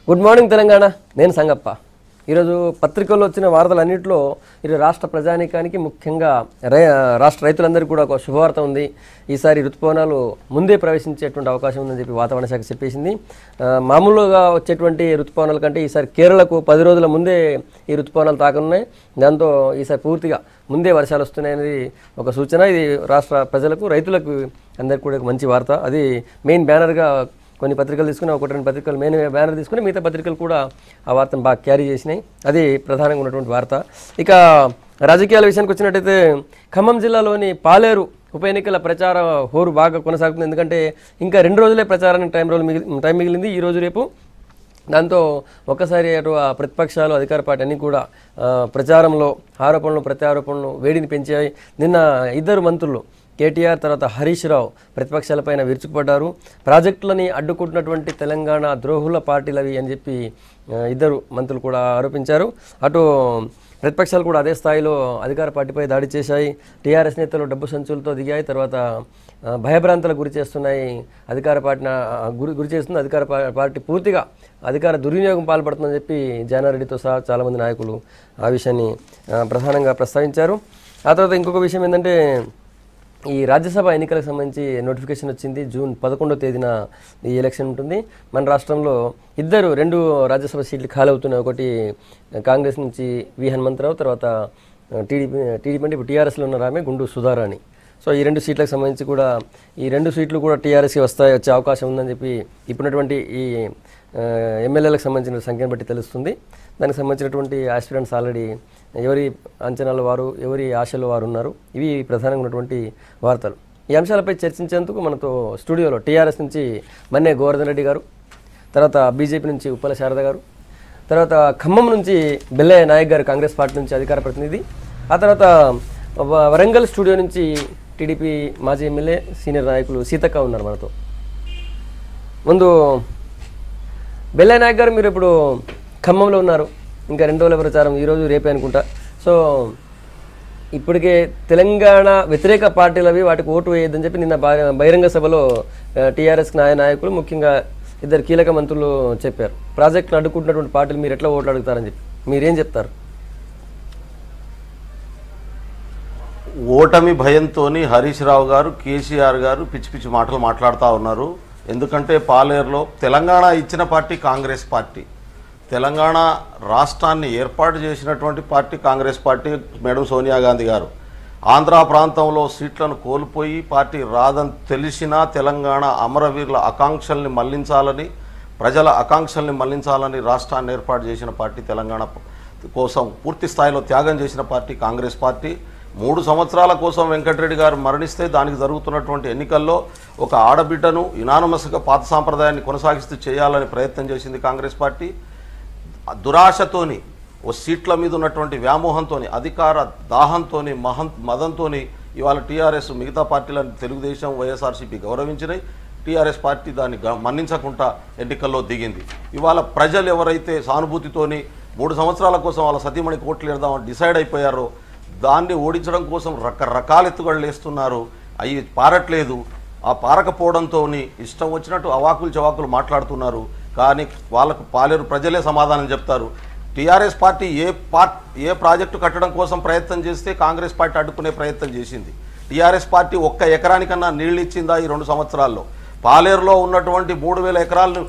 Good morning Telangana. నేను సంగప్ప. ఈరోజు పత్రికల్లో వచ్చిన వార్తలన్నింటిలో ఈరోజు రాష్ట్ర ప్రజానీకానికి ముఖ్యంగా రాష్ట్ర రైతులందరికీ కూడా ఒక శుభవార్త ఉంది. ఈసారి ఋతుపవనాలు ముందే ప్రవేశించేటువంటి అవకాశం ఉందని చెప్పి వాతావరణ శాఖ చెప్పేసింది. మామూలుగా వచ్చేటువంటి ఋతుపవనాల కంటే ఈసారి కేరళకు 10 రోజుల ముందే ఈ ఋతుపవనాలు తాకనున్నాయి. దాంతో ఈసారి పూర్తిగా ముందే వర్షాలు వస్తున్నాయనేది ఒక సూచన. ఇది రాష్ట్ర ప్రజలకు రైతులకు అందరికీ కూడా ఒక మంచి వార్త. అది మెయిన్ బ్యానర్గా కొన్ని పత్రికలు తీసుకుని, 1-2 పత్రికలు మెయిన్ బ్యానర్ తీసుకుని మిగతా పత్రికలు కూడా ఆ వార్తను బాగా క్యారీ చేసినాయి. అది ప్రధానంగా ఉన్నటువంటి వార్త. ఇక రాజకీయాల విషయానికి వచ్చినట్టయితే ఖమ్మం జిల్లాలోని పాలేరు ఉప ఎన్నికల ప్రచార హోరు బాగా కొనసాగుతుంది. ఎందుకంటే ఇంకా 2 రోజులే ప్రచారానికి టైం మిగిలింది, ఈరోజు రేపు. దాంతో ఒక్కసారి అటు ప్రతిపక్షాలు అధికార పార్టీ అన్నీ కూడా ప్రచారంలో ఆరోపణలు ప్రత్యారోపణలు వేడిని పెంచాయి. నిన్న 2 మంత్రులు కేటీఆర్ తర్వాత హరీష్ రావు ప్రతిపక్షాలపైన విరుచుకుపడ్డారు. ప్రాజెక్టులని అడ్డుకుంటున్నటువంటి తెలంగాణ ద్రోహుల పార్టీలవి అని చెప్పి 2 మంత్రులు కూడా ఆరోపించారు. అటు ప్రతిపక్షాలు కూడా అదే స్థాయిలో అధికార పార్టీపై దాడి చేశాయి. టీఆర్ఎస్ నేతలు డబ్బు సంచులతో దిగాయి. తర్వాత భయభ్రాంతులకు గురి చేస్తున్నాయి. అధికార పార్టీని గురి చేస్తుంది. అధికార పార్టీ పూర్తిగా అధికార దుర్వినియోగం పాల్పడుతుందని చెప్పి జానారెడ్డితో సహా చాలామంది నాయకులు ఆ విషయాన్ని ప్రధానంగా ప్రస్తావించారు. ఆ తర్వాత ఇంకొక విషయం ఏంటంటే, ఈ రాజ్యసభ ఎన్నికలకు సంబంధించి నోటిఫికేషన్ వచ్చింది. జూన్ 11వ తేదీన ఈ ఎలక్షన్ ఉంటుంది. మన రాష్ట్రంలో 2 రాజ్యసభ సీట్లు ఖాళీ అవుతున్నాయి. ఒకటి కాంగ్రెస్ నుంచి వి హనుమంతరావు, తర్వాత టీడీపీ అంటే ఇప్పుడు టీఆర్ఎస్లో ఉన్న ఆమె గుండు సుధారాణి. సో ఈ 2 సీట్లకు సంబంధించి కూడా ఈ 2 సీట్లు కూడా టీఆర్ఎస్కి వచ్చే అవకాశం ఉందని చెప్పి ఇప్పుడున్నటువంటి ఈ ఎమ్మెల్యేలకు సంబంధించిన సంఖ్యను బట్టి తెలుస్తుంది. దానికి సంబంధించినటువంటి ఆస్పిరెంట్స్ ఆల్రెడీ ఎవరి అంచనాలు వారు, ఎవరి ఆశలు వారు ఉన్నారు. ఇవి ప్రధానంగా ఉన్నటువంటి వార్తలు. ఈ అంశాలపై చర్చించేందుకు మనతో స్టూడియోలో టీఆర్ఎస్ నుంచి మన్నే గోవర్ధన్ రెడ్డి గారు, తర్వాత బీజేపీ నుంచి ఉప్పల శారద గారు, తర్వాత ఖమ్మం నుంచి బెల్లయ్య నాయక్ గారు కాంగ్రెస్ పార్టీ నుంచి అధికార ప్రతినిధి, ఆ తర్వాత వరంగల్ స్టూడియో నుంచి టీడీపీ మాజీ ఎమ్మెల్యే సీనియర్ నాయకులు సీతక్క ఉన్నారు మనతో. ముందు బెల్లయ్య నాయక్ గారు, మీరు ఇప్పుడు ఖమ్మంలో ఉన్నారు. ఇంకా 2 రోజుల ప్రచారం, ఈరోజు రేపే అనుకుంటా. సో ఇప్పటికే తెలంగాణ వ్యతిరేక పార్టీలవి వాటికి ఓటు వేయొద్దని చెప్పి నిన్న బహిరంగ సభలో టీఆర్ఎస్ నాయకులు ముఖ్యంగా 2 కీలక మంత్రులు చెప్పారు. ప్రాజెక్టును అడ్డుకుంటున్నటువంటి పార్టీలు మీరు ఎట్లా ఓట్లు అడుగుతారని చెప్పి మీరేం చెప్తారు? ఓటమి భయంతోని హరీష్ రావు గారు, కేసీఆర్ గారు పిచ్చి పిచ్చి మాటలు మాట్లాడుతూ ఉన్నారు. ఎందుకంటే పాలేరులో తెలంగాణ ఇచ్చిన పార్టీ కాంగ్రెస్ పార్టీ, తెలంగాణ రాష్ట్రాన్ని ఏర్పాటు చేసినటువంటి party Congress party, madam Sonia Gandhi గారు. ఆంధ్ర ప్రాంతంలో సీట్లను కోల్పోయి పార్టీ రాదని తెలిసినా తెలంగాణ అమరవీరుల ఆకాంక్షల్ని మళ్లించాలని, ప్రజల ఆకాంక్షల్ని మళ్లించాలని రాష్ట్రాన్ని ఏర్పాటు చేసిన పార్టీ, తెలంగాణ కోసం పూర్తి స్థాయిలో త్యాగం చేసిన పార్టీ కాంగ్రెస్ పార్టీ. 3 సంవత్సరాల కోసం వెంకటరెడ్డి గారు మరణిస్తే దానికి జరుగుతున్నటువంటి ఎన్నికల్లో ఒక ఆడబిడ్డను యునానిమస్గా పాత సాంప్రదాయాన్ని కొనసాగిస్తూ చేయాలని ప్రయత్నం చేసింది కాంగ్రెస్ పార్టీ. దురాశతోని, ఓ సీట్ల మీద ఉన్నటువంటి వ్యామోహంతో, అధికార దాహంతో, మదంతో ఇవాళ టీఆర్ఎస్ మిగతా పార్టీలను తెలుగుదేశం, వైఎస్ఆర్సీపీ గౌరవించినాయి. టీఆర్ఎస్ పార్టీ దాన్ని మన్నించకుండా ఎన్నికల్లో దిగింది. ఇవాళ ప్రజలు ఎవరైతే సానుభూతితోని 3 సంవత్సరాల కోసం వాళ్ళ సతీమణి కోట్లు ఎడదామని డిసైడ్ అయిపోయారో దాన్ని ఓడించడం కోసం రకరకాల ఎత్తుగడలు వేస్తున్నారు. అవి పారట్లేదు. ఆ పారకపోవడంతో ఇష్టం వచ్చినట్టు అవాకులు చవాకులు మాట్లాడుతున్నారు. కానీ వాళ్ళకు పాలేరు ప్రజలే సమాధానం చెప్తారు. టీఆర్ఎస్ పార్టీ ఏ ప్రాజెక్టు కట్టడం కోసం ప్రయత్నం చేస్తే కాంగ్రెస్ పార్టీ అడ్డుకునే ప్రయత్నం చేసింది. టీఆర్ఎస్ పార్టీ 1 ఎకరానికన్నా నీళ్ళు ఇచ్చిందా ఈ 2 సంవత్సరాల్లో? పాలేరులో ఉన్నటువంటి 3000 ఎకరాలను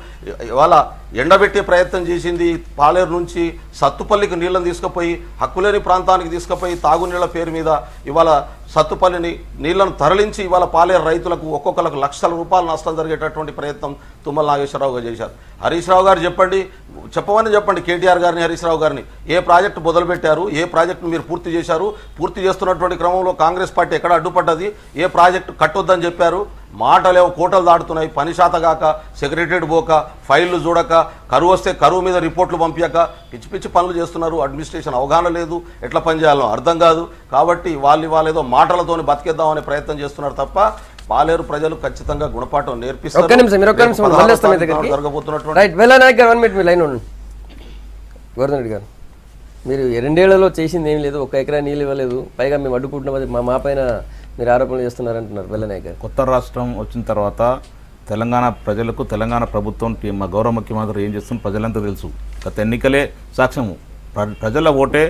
ఇవాళ ఎండబెట్టే ప్రయత్నం చేసింది. పాలేరు నుంచి సత్తుపల్లికి నీళ్ళని తీసుకుపోయి హక్కులేని ప్రాంతానికి తీసుకుపోయి తాగునీళ్ల పేరు మీద ఇవాళ సత్తుపల్లిని నీళ్లను తరలించి ఇవాళ పాలేరు రైతులకు ఒక్కొక్కరికి లక్షల రూపాయలు నష్టం జరిగేటటువంటి ప్రయత్నం తుమ్మల నాగేశ్వరరావు గారు చేశారు. హరీష్ రావు గారు చెప్పండి కేటీఆర్ గారిని, హరీష్ రావు గారిని, ఏ ప్రాజెక్టు మొదలుపెట్టారు, ఏ ప్రాజెక్టును మీరు పూర్తి చేశారు? పూర్తి చేస్తున్నటువంటి క్రమంలో కాంగ్రెస్ పార్టీ ఎక్కడ అడ్డుపడ్డది? ఏ ప్రాజెక్టు కట్టొద్దని చెప్పారు? మాటలేవో కోటలు దాడుతున్నాయి. పని శాతగాక, సెక్రటరేట్ పోక, ఫైళ్లు చూడక, కరువు వస్తే కరువు మీద రిపోర్ట్లు పంపించక పిచ్చి పిచ్చి పనులు చేస్తున్నారు. అడ్మినిస్ట్రేషన్ అవగాహన లేదు, ఎట్లా పనిచేయాలో అర్థం కాదు. కాబట్టి వాళ్ళు ఏదో మాటలతోని బతికేద్దామనే ప్రయత్నం చేస్తున్నారు తప్ప పాలేరు ప్రజలు ఖచ్చితంగా గుణపాఠం నేర్పిస్తారు. మీరు 2 ఏళ్లలో చేసింది ఏం లేదు, 1 ఎకరా నీళ్ళు ఇవ్వలేదు, పైగా మేము అడ్డుకుంటున్నాం, మా పైన మీరు ఆరోపణలు చేస్తున్నారంటున్నారు బెల్లనాయక్ గారు. కొత్త రాష్ట్రం వచ్చిన తర్వాత తెలంగాణ ప్రజలకు తెలంగాణ ప్రభుత్వం మా గౌరవ ముఖ్యమంత్రి ఏం చేస్తుంది ప్రజలంతా తెలుసు. గత ఎన్నికలే సాక్ష్యము. ప్రజల ఓటే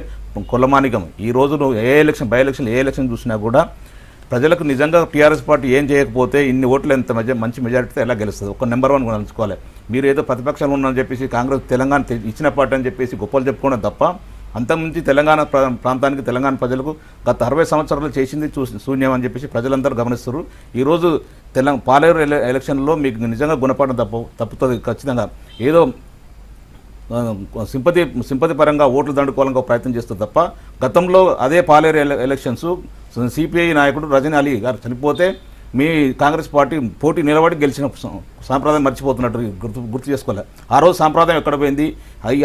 కులమానికం. ఈ రోజు నువ్వు ఏ ఎలక్షన్ బై ఎలక్షన్ ఏ ఎలక్షన్ చూసినా కూడా ప్రజలకు నిజంగా టీఆర్ఎస్ పార్టీ ఏం చేయకపోతే ఇన్ని ఓట్లు ఎంత మంచి మెజారిటీతో ఎలా గెలుస్తుంది? ఒక నెంబర్ 1 కూడా అనుకోవాలి. మీరు ఏదో ప్రతిపక్షాలు ఉన్నారని చెప్పేసి కాంగ్రెస్ తెలంగాణ ఇచ్చిన పార్టీ అని చెప్పేసి గొప్పలు చెప్పుకోవడం తప్ప అంతకుమించి తెలంగాణ ప్రాంతానికి తెలంగాణ ప్రజలకు గత 60 సంవత్సరాలు చేసింది శూన్యం అని చెప్పేసి ప్రజలందరూ గమనిస్తారు. ఈరోజు పాలేరు ఎలక్షన్లో మీకు నిజంగా గుణపాఠం తప్పుతుంది ఖచ్చితంగా. ఏదో సింపతి పరంగా ఓట్లు దండుకోవాలని ప్రయత్నం చేస్తుంది తప్ప గతంలో అదే పాలేరు ఎలక్షన్స్ సిపిఐ నాయకుడు రజనీ అలీ గారు చనిపోతే మీ కాంగ్రెస్ పార్టీ పోటీ నిలబడి గెలిచిన సాంప్రదాయం మర్చిపోతున్నట్టు గుర్తు చేసుకోవాలి. ఆ రోజు సాంప్రదాయం ఎక్కడ పోయింది?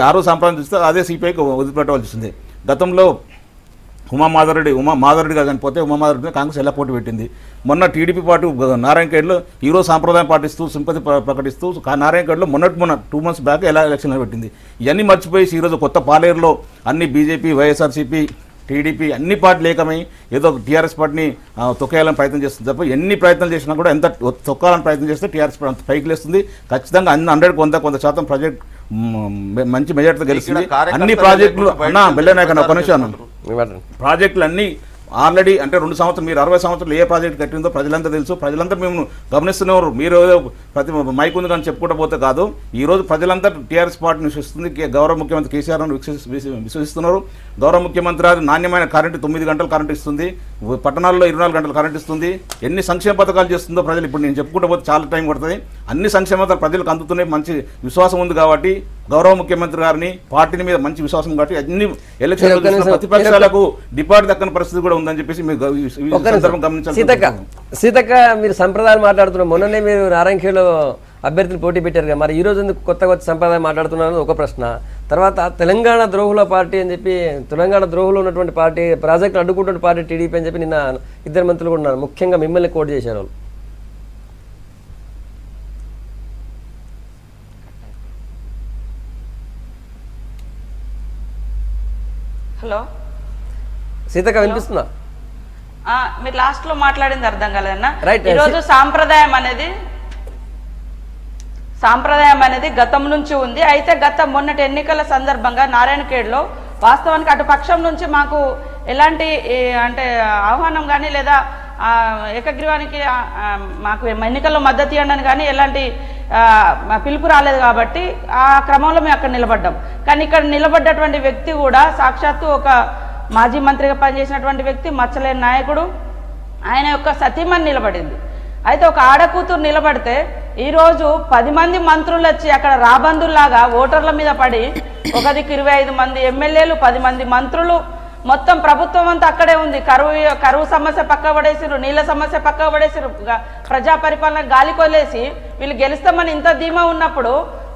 ఆ రోజు సాంప్రదాయం చూస్తే అదే సిపిఐకి వదిలిపెట్టవలసి వస్తుంది. గతంలో మాధవరెడ్డి గారు చనిపోతే ఉమామాధవరెడ్డి కాంగ్రెస్ ఎలా పోటీ పెట్టింది? మొన్న టీడీపీ పార్టీ నారాయణఖేడ్లో ఈరోజు సాంప్రదాయం పాటిస్తూ సింపతి ప్రకటిస్తూ నారాయణఖేడ్లో మొన్న 2 months బ్యాక్ ఎలా ఎలక్షన్లు పెట్టింది? ఇవన్నీ మర్చిపోయి ఈరోజు కొత్త పాలేరులో అన్ని బీజేపీ వైఎస్ఆర్సీపీ టీడీపీ అన్ని పార్టీలు ఏకమై ఏదో టీఆర్ఎస్ పార్టీని తొక్కేయాలని ప్రయత్నం చేస్తుంది తప్ప ఎన్ని ప్రయత్నాలు చేసినా కూడా ఎంత తొక్కాలని ప్రయత్నం చేస్తే టీఆర్ఎస్ పైకి లేస్తుంది. ఖచ్చితంగా 100% ప్రాజెక్ట్ మంచి మెజార్టీతో గెలుస్తుంది. అన్ని ప్రాజెక్టులు బెల్లనాయకన్న ఒక నిమిషం ప్రాజెక్టులు అన్నీ ఆల్రెడీ అంటే 2 సంవత్సరాలు మీరు 60 సంవత్సరాలు ఏ ప్రాజెక్ట్ కట్టిందో ప్రజలంతా తెలుసు. ప్రజలంతా మేము గమనిస్తున్నారు. మీరు ప్రతి మైక్ ఉంది కానీ చెప్పుకుంటూ పోతే కాదు. ఈరోజు ప్రజలంతా టీఆర్ఎస్ పార్టీని విశ్వసిస్తుంది. గౌరవ ముఖ్యమంత్రి కేసీఆర్ విశ్వసిస్తున్నారు. గౌరవ ముఖ్యమంత్రి నాణ్యమైన కరెంటు 9 గంటలు కరెంటు ఇస్తుంది. పట్టణాల్లో 24 గంటలు కరెంటు ఇస్తుంది. ఎన్ని సంక్షేమ పథకాలు చేస్తుందో ప్రజలు ఇప్పుడు నేను చెప్పుకుంటూ పోతే చాలా టైం పడుతుంది. అన్ని సంక్షేమ పథకాలు ప్రజలకు అందుతున్నాయి. మంచి విశ్వాసం ఉంది కాబట్టి గౌరవ ముఖ్యమంత్రి గారిని పార్టీని మీద మంచి విశ్వాసం కాబట్టి అన్ని ఎలక్షన్ ప్రతిపక్షాలకు డిపాజిట్ దక్కని పరిస్థితి కూడా ఉందని చెప్పేసి సీతక్క మీరు సంప్రదాయాలు మాట్లాడుతున్నారు. మొన్ననే మీరు నారాయణఖేడ్లో అభ్యర్థులు పోటీ పెట్టారు కదా, మరి ఈ రోజు ఎందుకు కొత్త సంప్రదాయం మాట్లాడుతున్నారు ఒక ప్రశ్న. తర్వాత తెలంగాణ ద్రోహుల పార్టీ అని చెప్పి తెలంగాణ ద్రోహులు ఉన్నటువంటి పార్టీ ప్రాజెక్టులు అడ్డుకుంటున్న పార్టీ టీడీపీ అని చెప్పి నిన్న 2 మంత్రులు కూడా ఉన్నారు. ముఖ్యంగా మిమ్మల్ని కోట్ చేశారు వాళ్ళు. హలో సీతక్క వినిపిస్తుందా? మీరు లాస్ట్ లో మాట్లాడింది అర్థం కాలేదన్నా. ఈరోజు సాంప్రదాయం అనేది గతం నుంచి ఉంది. అయితే మొన్నటి ఎన్నికల సందర్భంగా నారాయణఖేడ్లో వాస్తవానికి అటు పక్షం నుంచి మాకు ఎలాంటి అంటే ఆహ్వానం కానీ లేదా ఏకగ్రీవానికి మాకు ఎన్నికల్లో మద్దతు ఇవ్వడానికి కానీ ఎలాంటి పిలుపు రాలేదు కాబట్టి ఆ క్రమంలో మేము అక్కడ నిలబడ్డాం. కానీ ఇక్కడ నిలబడ్డటువంటి వ్యక్తి కూడా సాక్షాత్తు ఒక మాజీ మంత్రిగా పనిచేసినటువంటి వ్యక్తి, మచ్చలేని నాయకుడు, ఆయన యొక్క సతీమణి నిలబడింది. అయితే ఒక ఆడకూతురు నిలబడితే ఈరోజు 10 మంది మంత్రులు వచ్చి అక్కడ రాబందుల్లాగా ఓటర్ల మీద పడి ఒక దిక్కు 25 మంది ఎమ్మెల్యేలు 10 మంది మంత్రులు మొత్తం ప్రభుత్వం అంతా అక్కడే ఉంది. కరువు సమస్య పక్క పడేసిరు, నీళ్ళ సమస్య పక్క పడేసిరు, ప్రజా పరిపాలన గాలి కొలేసి వీళ్ళు గెలుస్తామని ఇంత ధీమా ఉన్నప్పుడు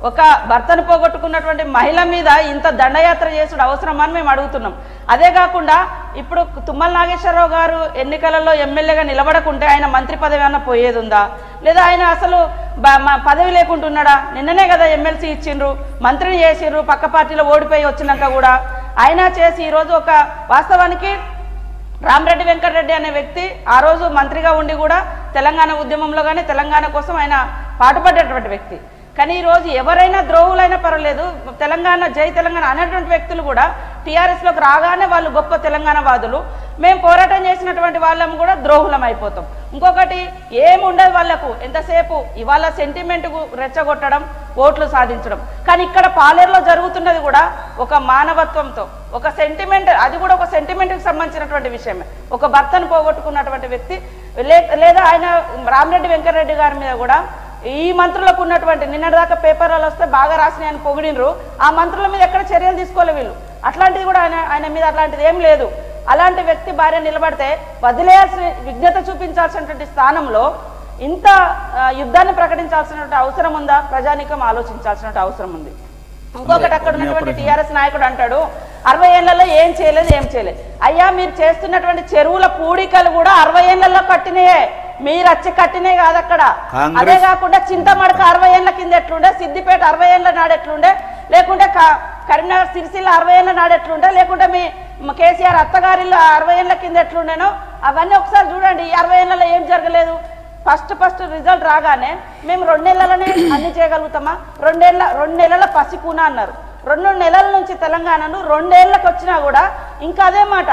ఒక భర్తను పోగొట్టుకున్నటువంటి మహిళ మీద ఇంత దండయాత్ర చేసుడు అవసరమని మేము అడుగుతున్నాం. అదే కాకుండా ఇప్పుడు తుమ్మల నాగేశ్వరరావు గారు ఎన్నికలలో ఎమ్మెల్యేగా నిలబడకుంటే ఆయన మంత్రి పదవి అన్న పోయేది ఉందా? లేదా ఆయన అసలు పదవి లేకుంటున్నాడా? నిన్ననే కదా ఎమ్మెల్సీ ఇచ్చిండ్రు, మంత్రిని చేసిండ్రు, పక్క పార్టీలో ఓడిపోయి వచ్చినాక కూడా ఆయన చేసి ఈరోజు ఒక వాస్తవానికి రామరెడ్డి వెంకటరెడ్డి అనే వ్యక్తి ఆ రోజు మంత్రిగా ఉండి కూడా తెలంగాణ ఉద్యమంలో కానీ తెలంగాణ కోసం ఆయన పాటుపడ్డటువంటి వ్యక్తి. కానీ ఈరోజు ఎవరైనా ద్రోహులైనా పర్వాలేదు, తెలంగాణ జై తెలంగాణ అనేటువంటి వ్యక్తులు కూడా టీఆర్ఎస్లోకి రాగానే వాళ్ళు గొప్ప తెలంగాణ వాదులు, మేము పోరాటం చేసినటువంటి వాళ్ళము కూడా ద్రోహులం అయిపోతాం. ఇంకొకటి ఏముండదు వాళ్ళకు, ఎంతసేపు ఇవాళ సెంటిమెంట్ రెచ్చగొట్టడం, ఓట్లు సాధించడం. కానీ ఇక్కడ పాలేరులో జరుగుతున్నది కూడా ఒక మానవత్వంతో, ఒక సెంటిమెంట్, అది కూడా ఒక సెంటిమెంట్కి సంబంధించినటువంటి విషయమే. ఒక భర్తను పోగొట్టుకున్నటువంటి వ్యక్తి లేదా ఆయన రామరెడ్డి వెంకటరెడ్డి గారి మీద కూడా ఈ మంత్రులకు ఉన్నటువంటి నిన్నటిదాకా పేపర్లలో వస్తే బాగా రాసినాయని పొగిడినరు, ఆ మంత్రుల మీద ఎక్కడ చర్యలు తీసుకోలే వీళ్ళు. అట్లాంటిది కూడా ఆయన మీద అట్లాంటిది ఏం లేదు. అలాంటి వ్యక్తి భార్య నిలబడితే వదిలేయాల్సిన, విజ్ఞత చూపించాల్సినటువంటి స్థానంలో ఇంత యుద్ధాన్ని ప్రకటించాల్సినటువంటి అవసరం ఉందా? ప్రజానీకం ఆలోచించాల్సినటువంటి అవసరం ఉంది. ఇంకొకటి అక్కడ ఉన్నటువంటి టీఆర్ఎస్ నాయకుడు అంటాడు 60 ఏళ్లలో ఏం చేయలేదు. అయ్యా మీరు చేస్తున్నటువంటి చెరువుల పూడికలు కూడా 60 ఏళ్లలో కట్టినాయే, మీరు వచ్చి కట్టినే కాదు అక్కడ. అదే కాకుండా చింతమడక 60 ఏళ్ల కింద ఎట్లుండే, సిద్దిపేట 60 ఏళ్ల నాడు ఎట్లుండే, లేకుంటే కరీంనగర్ సిరిసిల్ల 60 ఏళ్ల నాడు ఎట్లుండే, లేకుంటే మీ కేసీఆర్ అత్తగారిలో 60 ఏళ్ల కింద ఎట్లుండేనో అవన్నీ ఒకసారి చూడండి. ఈ 60 ఏళ్లలో ఏం జరగలేదు. ఫస్ట్ రిజల్ట్ రాగానే మేము 2 నెలలనే అన్ని చేయగలుగుతామా, 2 నెలల పసికూన అన్నారు. 2 నెలల నుంచి తెలంగాణను 2 ఏళ్ళకి వచ్చినా కూడా ఇంకా అదే మాట,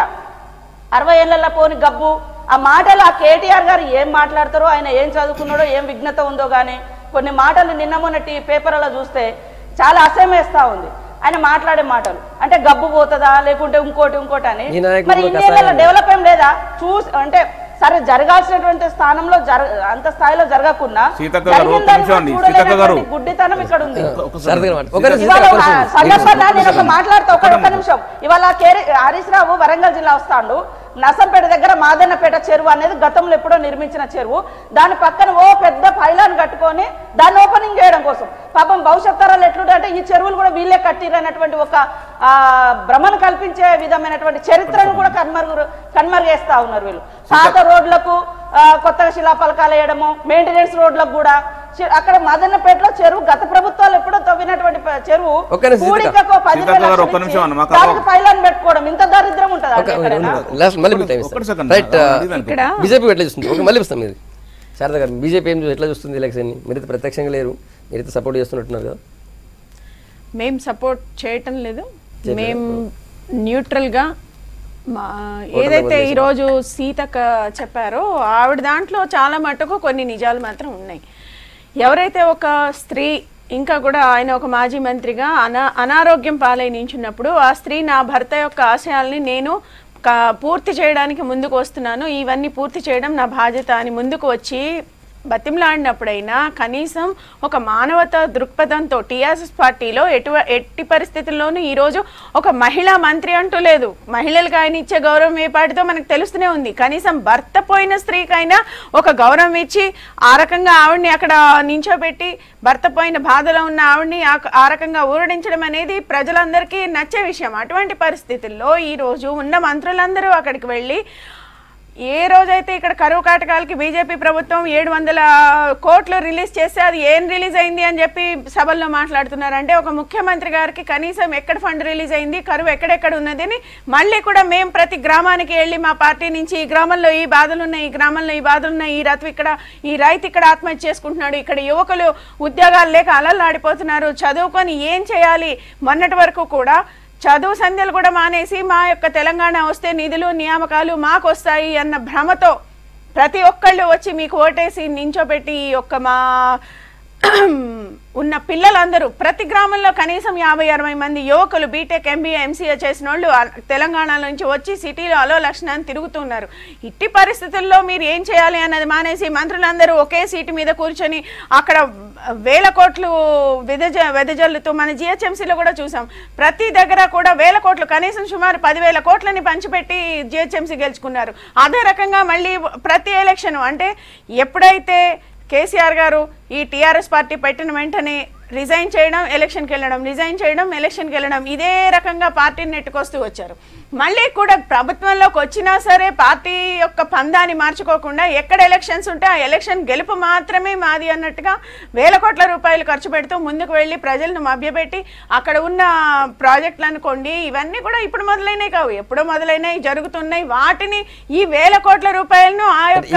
60 ఏళ్ళ పోని గబ్బు. ఆ మాటలు ఆ కేటీఆర్ గారు ఏం మాట్లాడతారో, ఆయన ఏం చదువుకున్నాడో, ఏం విఘ్నత ఉందో కానీ కొన్ని మాటలు నిన్న మొన్నటి పేపర్లలో చూస్తే చాలా అసహ్యం వేస్తూ ఉంది. ఆయన మాట్లాడే మాటలు అంటే గబ్బు పోతుందా లేకుంటే ఇంకోటి అని. మరి ఇన్నేళ్ళ డెవలప్ ఏం లేదా? అంటే సరే జరగాల్సినటువంటి స్థానంలో అంత స్థాయిలో జరగకుండా గుడ్డితనం ఇక్కడ ఉంది. నేను ఒక మాట్లాడుతా ఒక్క నిమిషం. ఇవాళ హరీష్ రావు వరంగల్ జిల్లా వస్తాడు, నసంపేట దగ్గర మాదన్నపేట చెరువు అనేది గతంలో ఎప్పుడో నిర్మించిన చెరువు, దాని పక్కన ఓ పెద్ద పైలాన్ కట్టుకొని దాన్ని ఓపెనింగ్ చేయడం కోసం. పాపం భవిష్యత్ తరాలు ఎట్లుంటే ఈ చెరువులు కూడా వీళ్ళే కట్టిరనేటువంటి ఒక భ్రమను కల్పించే విధమైనటువంటి చరిత్రను కూడా కన్మరుగేస్తా ఉన్నారు వీళ్ళు. పాత రోడ్లకు కొత్తగా శిలాఫలకాలు వేయడము, మెయింటెనెన్స్ రోడ్లకు కూడా. అక్కడ మదన్నపేటలో చెరువు గత ప్రభుత్వాలు ఎప్పుడో తవ్వినటువంటి చెరువు పైలాన్ పెట్టుకోవడం, ఇంత దరిద్రం ఉంటుంది. శారద గారు, బీజేపీ ఏం ఎట్లా చూస్తుంది ఎలక్షన్? మీరైతే ప్రత్యక్షంగా లేరు, మీరైతే సపోర్ట్ చేస్తున్నట్టున్నారు కదా? మేము సపోర్ట్ చేయటం లేదు, మేము న్యూట్రల్గా ఏదైతే ఈరోజు సీతక్క చెప్పారో ఆవిడ దాంట్లో చాలా మటుకు కొన్ని నిజాలు మాత్రం ఉన్నాయి. ఎవరైతే ఒక స్త్రీ, ఇంకా కూడా ఆయన ఒక మాజీ మంత్రిగా అనారోగ్యం పాలై నించున్నప్పుడు ఆ స్త్రీ నా భర్త యొక్క ఆశయాల్ని నేను పూర్తి చేయడానికి ముందుకు వస్తున్నాను, ఇవన్నీ పూర్తి చేయడం నా బాధ్యత అని ముందుకు వచ్చి బతిమలాడినప్పుడైనా కనీసం ఒక మానవతా దృక్పథంతో టీఆర్ఎస్ పార్టీలో ఎట్టి పరిస్థితుల్లోనూ ఈరోజు ఒక మహిళా మంత్రి అంటూ లేదు. మహిళలకు ఆయన ఇచ్చే గౌరవం ఏ పాటితో మనకు తెలుస్తూనే ఉంది. కనీసం భర్త పోయిన స్త్రీకైనా ఒక గౌరవం ఇచ్చి ఆ రకంగా ఆవిడ్ని అక్కడ నించోబెట్టి భర్త పోయిన బాధలో ఉన్న ఆవిడ్ని ఆ రకంగా ఊరడించడం అనేది ప్రజలందరికీ నచ్చే విషయం. అటువంటి పరిస్థితుల్లో ఈరోజు ఉన్న మంత్రులందరూ అక్కడికి వెళ్ళి ఏ రోజైతే ఇక్కడ కరువు కాటకాలకి బీజేపీ ప్రభుత్వం 700 కోట్లు రిలీజ్ చేస్తే అది ఏం రిలీజ్ అయింది అని చెప్పి సభల్లో మాట్లాడుతున్నారు. అంటే ఒక ముఖ్యమంత్రి గారికి కనీసం ఎక్కడ ఫండ్ రిలీజ్ అయింది, కరువు ఎక్కడెక్కడ ఉన్నదని మళ్ళీ కూడా మేము ప్రతి గ్రామానికి వెళ్ళి మా పార్టీ నుంచి ఈ గ్రామంలో ఈ బాధలు ఉన్నాయి, ఈ గ్రామంలో ఈ బాధలు ఉన్నాయి, ఈ రైతు ఇక్కడ ఆత్మహత్య చేసుకుంటున్నాడు, ఇక్కడ యువకులు ఉద్యోగాలు లేక అలల్లాడిపోతున్నారు, చదువుకొని ఏం చేయాలి, మొన్నటి వరకు కూడా చదువు సంధ్యలు కూడా మానేసి మా యొక్క తెలంగాణ వస్తే నిధులు నియామకాలు మాకు వస్తాయి అన్న భ్రమతో ప్రతి ఒక్కళ్ళు వచ్చి మీకు ఓటేసి నించోబెట్టి ఈ యొక్క మా ఉన్న పిల్లలందరూ ప్రతి గ్రామంలో కనీసం 50-60 మంది యువకులు బీటెక్ ఎంబీఏ ఎంసీఏ చేసిన వాళ్ళు తెలంగాణ నుంచి వచ్చి సిటీలో అలో లక్షణాన్ని తిరుగుతున్నారు. ఇట్టి పరిస్థితుల్లో మీరు ఏం చేయాలి అన్నది మానేసి మంత్రులందరూ ఒకే సీటు మీద కూర్చొని అక్కడ వేల కోట్లు వెదజల్లుతూ మన జిహెచ్ఎంసీలో కూడా చూసాం. ప్రతి దగ్గర కూడా వేల కోట్లు, కనీసం సుమారు 10,000 కోట్లని పంచిపెట్టి జిహెచ్ఎంసీ గెలుచుకున్నారు. అదే రకంగా మళ్ళీ ప్రతి ఎలక్షన్ అంటే ఎప్పుడైతే కేసీఆర్ గారు ఈ టీఆర్ఎస్ పార్టీ పెట్టిన వెంటనే రిజైన్ చేయడం, ఎలక్షన్కి వెళ్ళడం, రిజైన్ చేయడం, ఎలక్షన్కి వెళ్ళడం, ఇదే రకంగా పార్టీని నెట్టుకొస్తూ వచ్చారు. మళ్ళీ కూడా ప్రభుత్వంలోకి వచ్చినా సరే పార్టీ యొక్క పందాన్ని మార్చుకోకుండా ఎక్కడ ఎలక్షన్స్ ఉంటే ఆ ఎలక్షన్ గెలుపు మాత్రమే మాది అన్నట్టుగా వేల కోట్ల రూపాయలు ఖర్చు పెడుతూ ముందుకు వెళ్ళి ప్రజలను మభ్యపెట్టి అక్కడ ఉన్న ప్రాజెక్టులు అనుకోండి, ఇవన్నీ కూడా ఇప్పుడు మొదలైనవి కావు, ఎప్పుడో మొదలైనవి జరుగుతున్నాయి. వాటిని ఈ వేల కోట్ల రూపాయలను ఆ యొక్క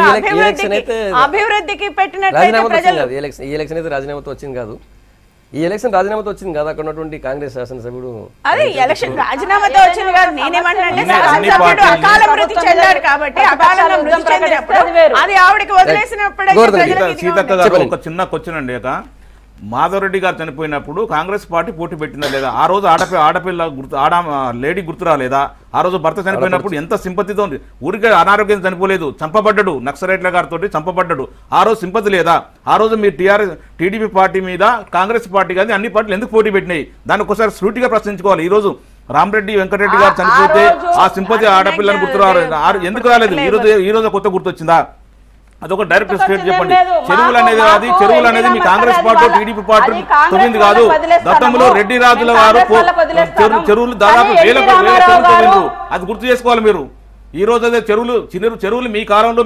అభివృద్ధికి పెట్టినట్లయితే ప్రజలు ఈ ఎలక్షన్ అయితే రాజీనామాతో వచ్చింది కాదు, ఈ ఎలక్షన్ రాజీనామాతో వచ్చింది కదా అక్కడ ఉన్నటువంటి కాంగ్రెస్ శాసనసభ్యుడు. అదే ఎలక్షన్ రాజీనామాతో వచ్చింది కాదు, నేనేమంటానంటే శాసనసభ్యుడు అకాల మృతి చెందాడు కాబట్టి అకాలంలో మృతి చెందినప్పుడు అది ఆవిడకి వదిలేసినప్పుడు. సీతక్క గారు ఒక చిన్న క్వశ్చన్ అండి, మాధవరెడ్డి గారు చనిపోయినప్పుడు కాంగ్రెస్ పార్టీ పోటీ పెట్టిందా లేదా? ఆ రోజు ఆడపిల్ల లేడీ గుర్తు రాలేదా? ఆ రోజు భర్త చనిపోయినప్పుడు ఎంత సింపతితో, ఊరికే అనారోగ్యం చనిపోలేదు, చంపబడ్డాడు, నక్సలైట్ల గారితో చంపబడ్డాడు. ఆ రోజు సింపతి లేదా? ఆ రోజు మీరు టీడీపీ పార్టీ మీద కాంగ్రెస్ పార్టీ కానీ అన్ని పార్టీలు ఎందుకు పోటీ పెట్టినాయి? దాన్ని ఒకసారి సూటిగా ప్రశ్నించుకోవాలి. ఈ రోజు రామరెడ్డి వెంకటరెడ్డి గారు చనిపోతే ఆ సింపతి ఆడపిల్లని గుర్తు రాలేదు, ఎందుకు రాలేదు? ఈ రోజు కొత్త గుర్తొచ్చిందా? అదొక డైరెక్ట్ స్టేట్ చెప్పండి. చెరువులు అనేది మీ కాంగ్రెస్ పార్టీ టీడీపీ పార్టీ తొమ్మిది కాదు, గతంలో రెడ్డి రాజుల వారు చెరువులు దాదాపు వేల చెరువులు, అది గుర్తు చేసుకోవాలి మీరు. ఈ రోజు అదే చెరువులు మీ కాలంలో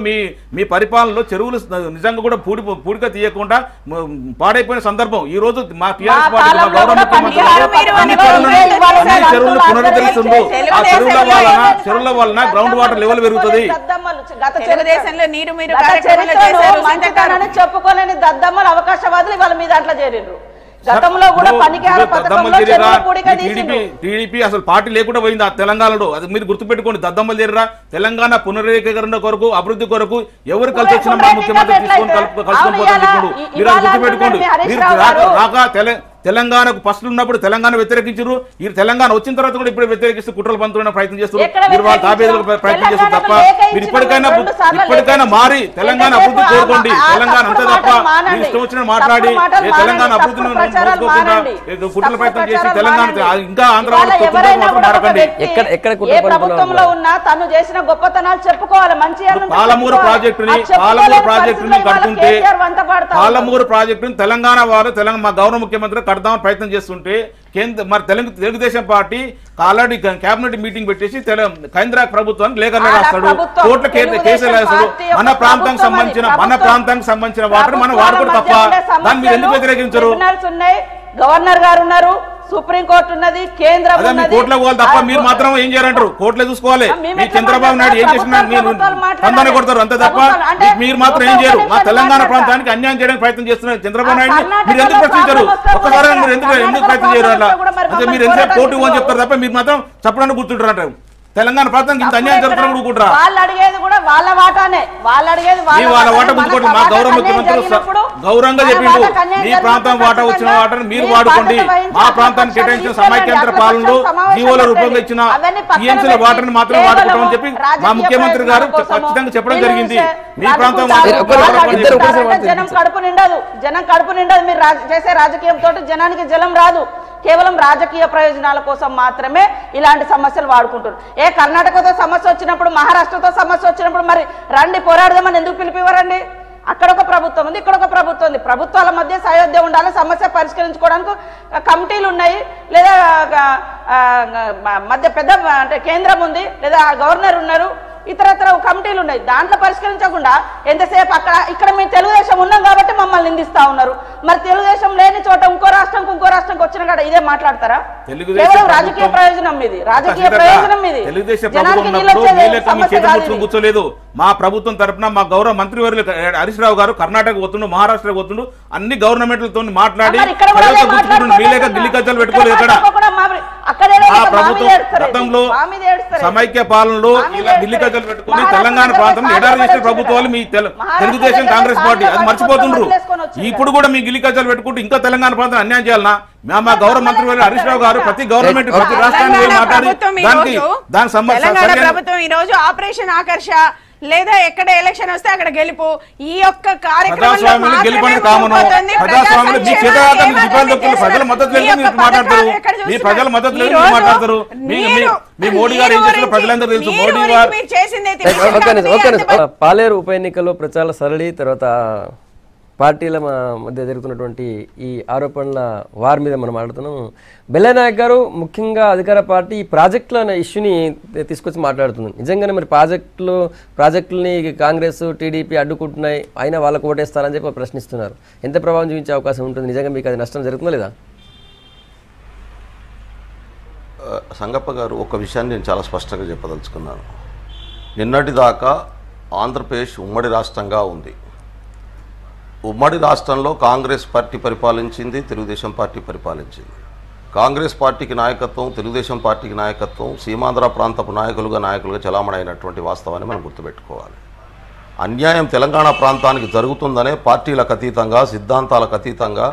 మీ పరిపాలనలో చెరువులు నిజంగా కూడా పూడిక తీయకుండా పాడైపోయిన సందర్భం. ఈ రోజు మా టీఆర్ఎస్ పార్టీ మా గౌరవ ముఖ్యమంత్రి అన్ని చెరువులు పునరుద్ధరిస్తుండ్రు. ఆ చెరువుల వలన గ్రౌండ్ వాటర్ లెవెల్ పెరుగుతుంది. చెప్పుకోలేని దద్దమ్మలు అవకాశవాదులు వాళ్ళ మీద అట్లా చేరిండ్రు. గతంలో కూడా టీడీపీ అసలు పార్టీ లేకుండా పోయింది ఆ తెలంగాణలో. అది మీరు గుర్తుపెట్టుకోండి. దద్దమ్మలు చేరా తెలంగాణ పునరేకీకరణ కొరకు అభివృద్ధి కొరకు ఎవరు కలిసి వచ్చినా మా ముఖ్యమంత్రి తీసుకొని కలుసుకొని పోతుంది. ఇప్పుడు మీరు అది గుర్తుపెట్టుకోండి. మీరు రాక తెలంగాణకు ఫస్ట్ ఉన్నప్పుడు తెలంగాణ వ్యతిరేకించారు. ఈ తెలంగాణ వచ్చిన తర్వాత కూడా ఇప్పుడు వ్యతిరేకిస్తూ కుట్రలు పంతున్న ప్రయత్నం చేస్తున్నారు. మీరు వాళ్ళ తాబేదులకు ప్రయత్నం చేస్తారు తప్ప మీరు ఇప్పటికైనా మారి తెలంగాణ అభివృద్ధి కోరుకోండి. తెలంగాణ అంతే తప్ప మీరు ఇష్టం వచ్చిన మాట్లాడి తెలంగాణ అభివృద్ధిని నోచుకోకుండా కుట్రల ప్రయత్నం చేసి తెలంగాణ ఇంకా ఆంధ్ర మారకండి. ప్రభుత్వంలో ఉన్నా తను చేసిన గొప్పతనాలు చెప్పుకోవాలి. మంచి పాలమూరు ప్రాజెక్టుని కట్టుకుంటే పాలమూరు ప్రాజెక్టుని తెలంగాణ వారు మా గౌరవ ముఖ్యమంత్రి కడదామని ప్రయత్నం చేస్తుంటే మరి Telugu Desam party already cabinet meeting పెట్టేసి కేంద్ర ప్రభుత్వానికి లేఖలు రాస్తాడు. కోర్టుల కేసులు వేస్తాడు. మన ప్రాంతానికి సంబంధించిన వాటర్ మనం వాడుకోవడం తప్ప దాన్ని మీరు ఎందుకు వ్యతిరేకించరు? గవర్నర్ గారు ఉన్నారు, సుప్రీంకోర్టు ఉన్నది, కేంద్రం ఉన్నది. కోర్టులో పోవాలి తప్ప మీరు మాత్రం ఏం చేయాలంటారు? కోర్టులో చూసుకోవాలి. మీ చంద్రబాబు నాయుడు ఏం చేసినా మీరు తందన కొడతారు అంతే తప్ప మీరు మాత్రం ఏం చేయరు. మా తెలంగాణ ప్రాంతానికి అన్యాయం చేయడానికి ప్రయత్నం చేస్తున్నారు చంద్రబాబు నాయుడు. మీరు ఎందుకు ప్రశ్నించారు? ఒక్కసారి మీరు ఎందుకు ప్రయత్నం చేయరు? అట్లా అంటే మీరు ఎందుకు కోర్టు అని చెప్తారు తప్ప మీరు మాత్రం చెప్పడానికి కూర్చుంటారు అంటారు. తెలంగాణ ప్రాంతానికి ఇంత అన్యాయం జరుగుతున్నా కూర్చుంటారా? వాళ్ళు అడిగేది కూడా వాళ్ళ వాటానే. వాళ్ళ అడిగేది వాళ్ళ వాటా గుర్తుకోండి. మా గౌరవ ముఖ్యమంత్రి గౌరవంగా చెప్పిండు మీ ప్రాంతం వాటా వచ్చిన వాటాను మీరు వాడుకోండి. మా ప్రాంతానికి కేటాయించిన సమైక్యాంధ్ర పాలనలో జీవోల రూపంగా ఇచ్చిన టీఎంసీల వాటాను మాత్రం వాడుకుంటామని చెప్పి మా ముఖ్యమంత్రి గారు ఖచ్చితంగా చెప్పడం జరిగింది. మీ ప్రాంతం జనం కడుపు నిండదు. మీరు చేసే రాజకీయంతో జనానికి జలం రాదు. కేవలం రాజకీయ ప్రయోజనాల కోసం మాత్రమే ఇలాంటి సమస్యలు వాడుకుంటారు. కర్ణాటకతో సమస్య వచ్చినప్పుడు, మహారాష్ట్రతో సమస్య వచ్చినప్పుడు మరి రండి పోరాడదామని ఎందుకు పిలిపివ్వరండి? అక్కడ ఒక ప్రభుత్వం ఉంది, ఇక్కడ ఒక ప్రభుత్వం ఉంది. ప్రభుత్వాల మధ్య సయోధ్య ఉండాలి. సమస్య పరిష్కరించుకోవడానికి కమిటీలు ఉన్నాయి, లేదా మధ్య పెద్ద అంటే కేంద్రం ఉంది, లేదా గవర్నర్ ఉన్నారు, ఇతరత్ర కమిటీలు ఉన్నాయి. దాంట్లో పరిష్కరించకుండా ఎంతసేపు ఇక్కడ మేము తెలుగుదేశం ఉన్నాం కాబట్టి మమ్మల్ని నిందిస్తా ఉన్నారు. మరి తెలుగుదేశం లేని చోట ఇంకో రాష్ట్రంకి వచ్చిన కాడ ఇదే మాట్లాడతారా? కేవలం రాజకీయ ప్రయోజనం ఇది. కూర్చోలేదు. మా ప్రభుత్వం తరఫున మా గౌరవ మంత్రి వర్యులు హరీష్ రావు గారు కర్ణాటక పోతుండు, మహారాష్ట్ర పోతుండు, అన్ని గవర్నమెంట్లతో మాట్లాడి మీలేక ఢిల్లీ కజ్జాలు పెట్టుకోలేదు. గతంలో సమైక్య పాలనలో ఇలా ఢిల్లీ కజ్జాలు పెట్టుకుని తెలంగాణ ప్రాంతం ఎడారి చేసిన ప్రభుత్వాలు మీ తెలుగుదేశం కాంగ్రెస్ పార్టీ అది మర్చిపోతుండ్రు. ఇప్పుడు కూడా మీ ఢిల్లీ కజ్జాలు పెట్టుకుంటూ ఇంకా తెలంగాణ ప్రాంతం అన్యాయం చేయాలన్నా? మా గౌరవ మంత్రి హరీష్ రావు గారు ప్రతి గవర్నమెంట్ ప్రతి రాష్ట్రాన్ని మాట్లాడి దానికి ప్రభుత్వం ఈ రోజు ఆపరేషన్ ఆకర్ష లేదా ఎక్కడ ఎలక్షన్ వస్తే అక్కడ గెలుపు ఈ యొక్క పాలేరు ఉప ఎన్నికల్లో ప్రచార సరళి తర్వాత పార్టీల మధ్య జరుగుతున్నటువంటి ఈ ఆరోపణల వారి మీద మనం మాట్లాడుతున్నాం. బెల్లయ్య నాయక్ గారు ముఖ్యంగా అధికార పార్టీ ఈ ప్రాజెక్టుల ఇష్యూని తీసుకొచ్చి మాట్లాడుతుంది. నిజంగానే మరి ప్రాజెక్టులని కాంగ్రెస్ టీడీపీ అడ్డుకుంటున్నాయి, అయినా వాళ్ళకు ఓటేస్తారని చెప్పి ప్రశ్నిస్తున్నారు. ఎంత ప్రభావం చూపించే అవకాశం ఉంటుంది? నిజంగా మీకు అది నష్టం జరుగుతుందా లేదా? సంగప్ప గారు, ఒక విషయాన్ని నేను చాలా స్పష్టంగా చెప్పదలుచుకున్నాను. నిన్నటిదాకా ఆంధ్రప్రదేశ్ ఉమ్మడి రాష్ట్రంగా ఉంది. ఉమ్మడి రాష్ట్రంలో కాంగ్రెస్ పార్టీ పరిపాలించింది, తెలుగుదేశం పార్టీ పరిపాలించింది. కాంగ్రెస్ పార్టీకి నాయకత్వం, తెలుగుదేశం పార్టీకి నాయకత్వం సీమాంధ్ర ప్రాంతపు నాయకులుగా చలామణి అయినటువంటి వాస్తవాన్ని మనం గుర్తుపెట్టుకోవాలి. అన్యాయం తెలంగాణ ప్రాంతానికి జరుగుతుందనే పార్టీలకు అతీతంగా, సిద్ధాంతాలకు అతీతంగా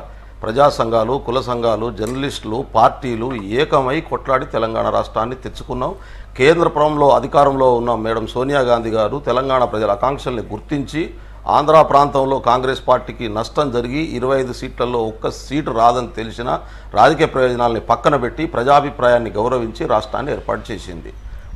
ప్రజా సంఘాలు, కుల సంఘాలు, జర్నలిస్టులు, పార్టీలు ఏకమై కొట్లాడి తెలంగాణ రాష్ట్రాన్ని తెచ్చుకున్నాం. కేంద్రంలో అధికారంలో ఉన్న మేడం సోనియా గాంధీ గారు తెలంగాణ ప్రజల ఆకాంక్షల్ని గుర్తించి ఆంధ్ర ప్రాంతంలో కాంగ్రెస్ పార్టీకి నష్టం జరిగి 25 సీట్లలో ఒక్క సీటు రాదని తెలిసిన రాజకీయ ప్రయోజనాల్ని పక్కన పెట్టి ప్రజాభిప్రాయాన్ని గౌరవించి రాష్ట్రాన్ని ఏర్పాటు చేసింది.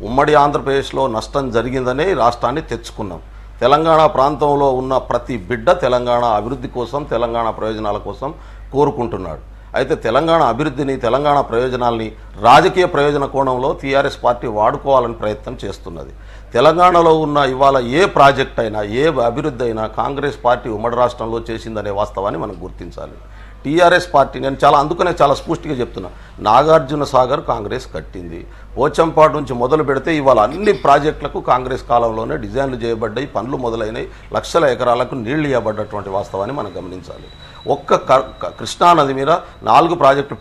ఉమ్మడి ఆంధ్రప్రదేశ్లో నష్టం జరిగిందనే రాష్ట్రాన్ని తెచ్చుకున్నాం. తెలంగాణ ప్రాంతంలో ఉన్న ప్రతి బిడ్డ తెలంగాణ అభివృద్ధి కోసం, తెలంగాణ ప్రయోజనాల కోసం కోరుకుంటున్నాడు. అయితే తెలంగాణ అభివృద్ధిని, తెలంగాణ ప్రయోజనాల్ని రాజకీయ ప్రయోజన కోణంలో టీఆర్ఎస్ పార్టీ వాడుకోవాలని ప్రయత్నం చేస్తున్నది. తెలంగాణలో ఉన్న ఇవాళ ఏ ప్రాజెక్ట్ అయినా ఏ అభివృద్ధి అయినా కాంగ్రెస్ పార్టీ ఉమ్మడి రాష్ట్రంలో చేసిందనే వాస్తవాన్ని మనం గుర్తించాలి. టీఆర్ఎస్ పార్టీ నేను అందుకనే చాలా స్పష్టంగా చెప్తున్నా, నాగార్జున సాగర్ కాంగ్రెస్ కట్టింది. పోచంపాడు నుంచి మొదలు పెడితే ఇవాళ అన్ని ప్రాజెక్టులకు కాంగ్రెస్ కాలంలోనే డిజైన్లు చేయబడ్డాయి, పనులు మొదలైనవి, లక్షల ఎకరాలకు నీళ్లు ఇవ్వబడ్డటువంటి వాస్తవాన్ని మనం గమనించాలి. ఒక్క కృష్ణానది మీద 4 ప్రాజెక్టులు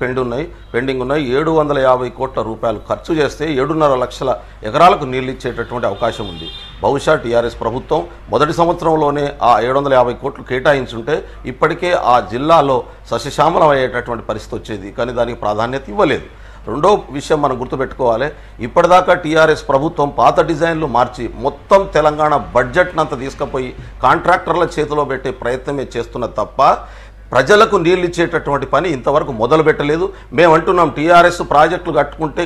పెండింగ్ ఉన్నాయి. 750 కోట్ల రూపాయలు ఖర్చు చేస్తే 7.5 లక్షల ఎకరాలకు నీళ్ళు ఇచ్చేటటువంటి అవకాశం ఉంది. బహుశా టీఆర్ఎస్ ప్రభుత్వం మొదటి సంవత్సరంలోనే ఆ 750 కోట్లు కేటాయించుంటే ఇప్పటికే ఆ జిల్లాలో సస్యశ్యామలం అయ్యేటటువంటి పరిస్థితి వచ్చేది. కానీ దానికి ప్రాధాన్యత ఇవ్వలేదు. రెండో విషయం మనం గుర్తుపెట్టుకోవాలి, ఇప్పటిదాకా టీఆర్ఎస్ ప్రభుత్వం పాత డిజైన్లు మార్చి మొత్తం తెలంగాణ బడ్జెట్నంతా తీసుకుపోయి కాంట్రాక్టర్ల చేతిలో పెట్టే ప్రయత్నమే చేస్తున్నది తప్ప ప్రజలకు నీళ్ళు ఇచ్చేటటువంటి పని ఇంతవరకు మొదలు పెట్టలేదు. మేము అంటున్నాం, టీఆర్ఎస్ ప్రాజెక్టులు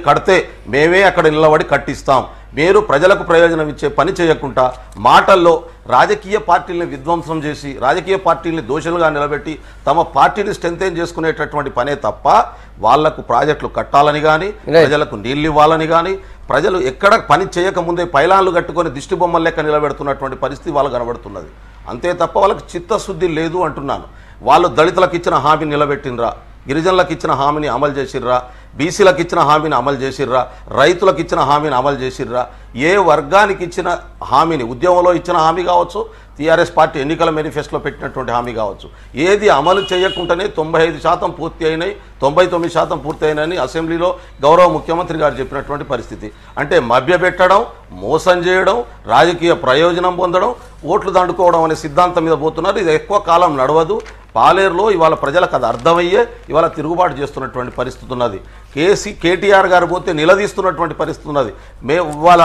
కడితే మేమే అక్కడ నిలబడి కట్టిస్తాం. మీరు ప్రజలకు ప్రయోజనం ఇచ్చే పని చేయకుండా మాటల్లో రాజకీయ పార్టీల్ని విధ్వంసం చేసి రాజకీయ పార్టీల్ని దోషులుగా నిలబెట్టి తమ పార్టీని స్ట్రెంథెన్ చేసుకునేటటువంటి పనే తప్ప వాళ్లకు ప్రాజెక్టులు కట్టాలని కానీ ప్రజలకు నీళ్ళు ఇవ్వాలని కానీ ప్రజలు ఎక్కడ పని చేయకముందే పైలాన్లు కట్టుకొని దిష్టి బొమ్మల లెక్క నిలబెడుతున్నటువంటి పరిస్థితి వాళ్ళు కనబడుతున్నది. అంతే తప్ప వాళ్ళకి చిత్తశుద్ధి లేదు అంటున్నాను. వాళ్ళు దళితులకు ఇచ్చిన హామీని నిలబెట్టినరా, గిరిజనులకు ఇచ్చిన హామీని అమలు చేసిర్రా, బీసీలకు ఇచ్చిన హామీని అమలు చేసిర్రా, రైతులకు ఇచ్చిన హామీని అమలు చేసిర్రా, ఏ వర్గానికి ఇచ్చిన హామీని, ఉద్యమంలో ఇచ్చిన హామీ కావచ్చు, టీఆర్ఎస్ పార్టీ ఎన్నికల మేనిఫెస్టోలో పెట్టినటువంటి హామీ కావచ్చు, ఏది అమలు చేయకుండానే 95% పూర్తి అయినాయి, 99% పూర్తి అయినాయని అసెంబ్లీలో గౌరవ ముఖ్యమంత్రి గారు చెప్పినటువంటి పరిస్థితి. అంటే మభ్యపెట్టడం, మోసం చేయడం, రాజకీయ ప్రయోజనం పొందడం, ఓట్లు దండుకోవడం అనే సిద్ధాంతం మీద పోతున్నారు. ఇది ఎక్కువ కాలం నడవదు. పాలేరులో ఇవాళ ప్రజలకు అది అర్థమయ్యే ఇవాళ తిరుగుబాటు చేస్తున్నటువంటి పరిస్థితి ఉన్నది. కేటీఆర్ గారు పోతే నిలదీస్తున్నటువంటి పరిస్థితి ఉన్నది. ఇవాళ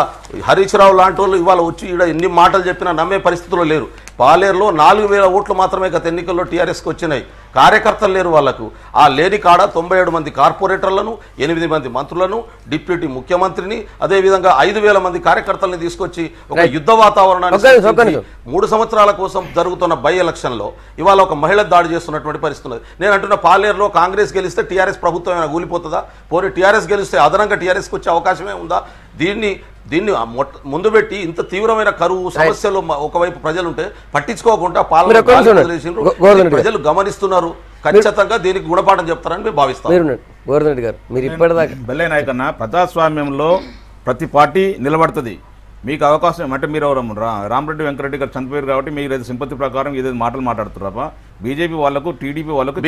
హరీష్ రావు లాంటి వాళ్ళు ఇవాళ వచ్చి ఇక్కడ ఎన్ని మాటలు చెప్పినా నమ్మే పరిస్థితుల్లో లేరు. పాలేరులో 4000 ఓట్లు మాత్రమే గత ఎన్నికల్లో టీఆర్ఎస్కి వచ్చినాయి. కార్యకర్తలు లేరు వాళ్లకు. ఆ లేని కాడ 97 మంది కార్పొరేటర్లను, 8 మంది మంత్రులను, డిప్యూటీ ముఖ్యమంత్రిని, అదేవిధంగా 5000 మంది కార్యకర్తల్ని తీసుకొచ్చి ఒక యుద్ధ వాతావరణాన్ని 3 సంవత్సరాల కోసం జరుగుతున్న బై ఎలక్షన్లో ఇవాళ ఒక మహిళ దాడి చేస్తున్నటువంటి పరిస్థితి ఉన్నది. నేను అంటున్న పాలేరులో కాంగ్రెస్ గెలిస్తే టీఆర్ఎస్ ప్రభుత్వం ఏమైనా కూలిపోతుందా? పోనీ టీఆర్ఎస్ గెలిస్తే అదనంగా టీఆర్ఎస్కి వచ్చే అవకాశమే ఉందా? దీన్ని ముందు పెట్టి ఇంత తీవ్రమైన కరువు సమస్యలు ఒకవైపు ప్రజలుంటే పట్టించుకోకుండా పాలన ప్రజలు గమనిస్తున్నారు. ఖచ్చితంగా దీనికి గుణపాఠం చెప్తారని మేము భావిస్తాం. మీరు ఇప్పటిదాకా బెల్లయ్య నాయకన్న, ప్రజాస్వామ్యంలో ప్రతి పార్టీ నిలబడుతుంది. మీకు అవకాశం అంటే మీరు రామరెడ్డి వెంకరెడ్డి గారు చనిపోయారు కాబట్టి మీరు ఏదో సింపతి ప్రకారం ఏదైతే మాటలు మాట్లాడుతున్నారా? బీజేపీ వాళ్ళకు, టీడీపీ వాళ్ళకు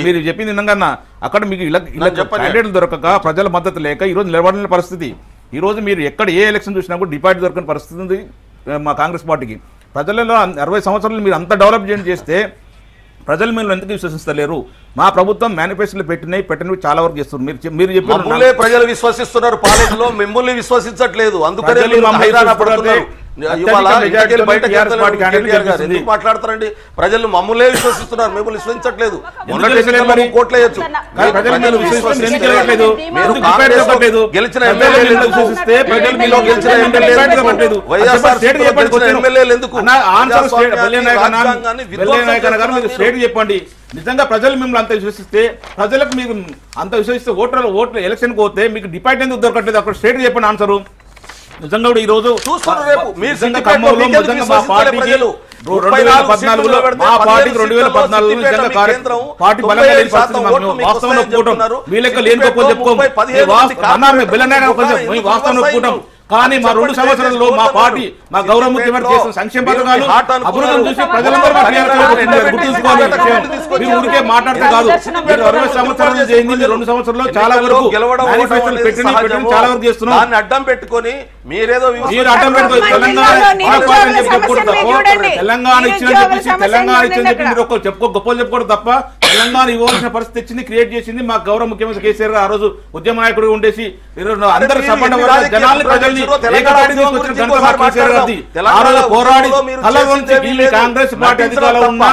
మీరు చెప్పింది నిజంగా అక్కడ మీకు ఇలా క్యాండిడేట్లు దొరకక ప్రజల మద్దతు లేక ఈరోజు నిలబడిన పరిస్థితి. ఈరోజు మీరు ఎక్కడ ఏ ఎలక్షన్ చూసినా కూడా డిపాజిట్ దొరకని పరిస్థితి ఉంది మా కాంగ్రెస్ పార్టీకి. ప్రజలలో 60 సంవత్సరాలు మీరు అంత డెవలప్ చేస్తే ప్రజలు మీరు ఎందుకు విశ్వసిస్తలేరు? మా ప్రభుత్వం మేనిఫెస్టోలో పెట్టినవి చాలా వరకు చేస్తున్నారు. మీరు చెప్పారు ప్రజలు విశ్వసిస్తున్నారు, పాలనలో మిమ్మల్ని విశ్వసించట్లేదు. అందుకనే మాట్లాడతారండి. ప్రజలు మమ్మల్నే విశ్వసిస్తున్నారు, మిమ్మల్ని విశ్వసించట్లేదు. కోట్లేయచ్చు గెలిచిన చెప్పండి. నిజంగా ప్రజలు మిమ్మల్ని అంత విశ్వసిస్తే, ప్రజలకు మీకు అంత విశ్వసిస్తే ఓట్లు ఎలక్షన్కి పోతే మీకు డిపాజిట్ ఎందుకు దొరకట్లేదు? అక్కడ స్టేట్ చెప్పండి ఆన్సరు. నిజంగా కూడా ఈ రోజు 2014లో మా పార్టీకి 2014లో మా పార్టీకి 2014 పార్టీ బలంగా లేని పరిస్థితి వాస్తవంలో ఒప్పుకుంటాం. మీ లెక్క లేని గొప్ప చెప్పుకోం, వాస్తవం ఒప్పుకుంటాం. కానీ మా 2 సంవత్సరాల్లో మా పార్టీ, మా గౌరవ ముఖ్యమంత్రి చేసిన సంక్షేమ పథకాలు, అభివృద్ధిని చూసి ప్రజలందరూ మీరు ఊరికే మాట్లాడితే కాదు. మీరు 60 సంవత్సరాలు చేయింది, 2 సంవత్సరాల్లో చాలా వరకు చాలా వరకు చేస్తున్నాం. అడ్డం పెట్టుకొని మీరేదో అడ్డం పెట్టుకొని తెలంగాణ ఇచ్చిన చెప్పి మీరు గొప్పలు చెప్పుకోవడం తప్ప తెలంగాణ ఇవ్వాల్సిన పరిస్థితి తెచ్చింది, క్రియేట్ చేసింది మా గౌరవ ముఖ్యమంత్రి కేసీఆర్ గారు. ఆ రోజు ఉద్యమ నాయకుడు ఉండేసి అందరూ జనాల్ని ప్రజల్ని కాంగ్రెస్ పార్టీ అధికారంలో ఉన్న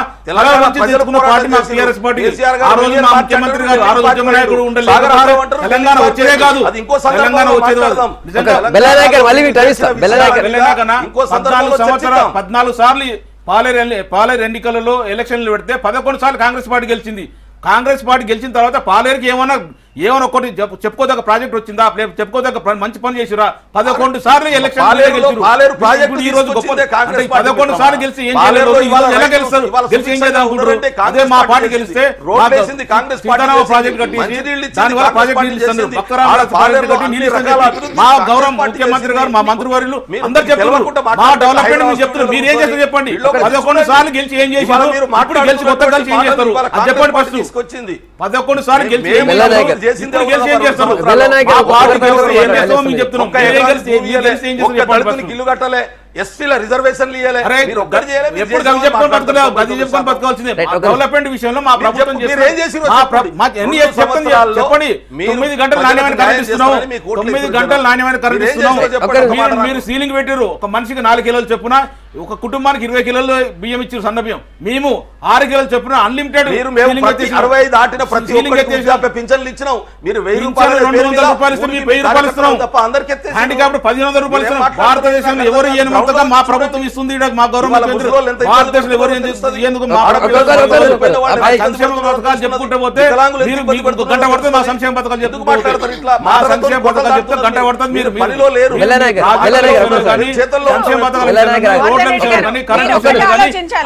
పార్టీ మా టీఆర్ఎస్ పార్టీ. ఆ రోజు మా ముఖ్యమంత్రి గారు, ఆ రోజు ఉద్యమ నాయకుడు ఉండలేదు. తెలంగాణ వచ్చేదే కాదు, తెలంగాణ వచ్చేది కాదు. 14 సార్లు పాలేరు ఎన్నికలలో ఎలక్షన్లు పెడితే 11 సార్లు కాంగ్రెస్ పార్టీ గెలిచింది. కాంగ్రెస్ పార్టీ గెలిచిన తర్వాత పాలేరుకి ఏమైనా ఒకటి చెప్పుకోదగ్గ ప్రాజెక్ట్ వచ్చిందా, చెప్పుకోదగ్గ మంచి పని చేసిరా? 11 సార్లు ఎలక్షన్ ఈ రోజు 11 సార్లు గెలిచి ఏం చేయలేదు. ఎలా గెలుస్తారు? గెలిచి ఏం చేద్దాం అనుకుంటారు? అదే మా పార్టీ గెలిస్తే ప్రాజెక్ట్ కట్టేసి దానివల్ల ప్రాజెక్ట్ నీళ్ళు ఇస్తారు. ప్రాజెక్ట్ కట్టి నీళ్ళు ఇస్తారు. మా గౌరవ ముఖ్యమంత్రి గారు, మా మంత్రివర్యులు అందరూ చెప్తున్నారు మా డెవలప్మెంట్ మీరు చెప్తున్నారు. మీరు ఏం చేస్తారు చెప్పండి. 11 సార్లు గెలిచి ఏం చేశారు? ఇప్పుడు గెలిచి కొత్త కలిసి ఏం చేస్తారు అది చెప్పండి. ఫస్ట్ 11 సార్లు గెలిచి ఏం చేస్తారు? ఇల్లు కట్టాలి, ఎస్సీల రిజర్వేషన్లు డెవలప్మెంట్ విషయంలో మా ప్రభుత్వం చెప్పండి. 9 గంటలు నాణ్యమైన కరెంట్ ఇస్తున్నాం. 9 గంటలు నాణ్యమైన కరెంట్ ఇస్తున్నాం. మీరు సీలింగ్ పెట్టారు. ఒక మనిషికి 4 కిలోలు చెప్పున, ఒక కుటుంబానికి 20 కిలోలు బియ్యం ఇచ్చారు, సన్న బియ్యం. మేము 6 కిలోలు చెప్పున అన్లిమిటెడ్ పింఛన్లు ఇచ్చినాం. మీరు 200 రూపాయలు ఇస్తే మేము 1000 రూపాయలు ఇస్తున్నాం. హ్యాండిక్యాప్డ్ 1500 రూపాయలు ఇస్తున్నాం. భారతదేశంలో ఎవరు ఏమంతగా మా ప్రభుత్వం ఇస్తుంది. మా గవర్నమెంట్ భారతదేశంలో ఎవరు ఎందుకు సంక్షేమ పథకాలు చెప్పుకుంటే పోతే మీరు మీకు గంట పడుతుంది. మా సంక్షేమ పథకాలు చెప్పుకుంటారు. మా సంక్షేమ పథకాలు చెప్తే గంట పడుతుంది. మీరు పనిలో లేరు. సంక్షేమ పథకాలు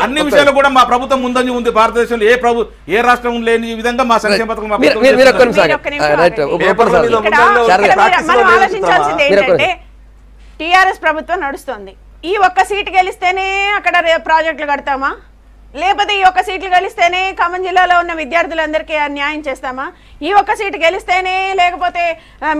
అన్ని విషయాలు కూడా మా ప్రభుత్వం ముందంజ ఉంది. భారతదేశంలో ఏ రాష్ట్రం లేని విధంగా మా సంక్షేమ పథకం టిఆర్ఎస్ ప్రభుత్వం నడుస్తుంది. ఈ ఒక్క సీటు గెలిస్తేనే అక్కడ ప్రాజెక్టులు కడతామా? లేకపోతే ఈ ఒక్క సీట్లు గెలిస్తేనే ఖమ్మం జిల్లాలో ఉన్న విద్యార్థులందరికీ న్యాయం చేస్తామా? ఈ ఒక్క సీటు గెలిస్తేనే లేకపోతే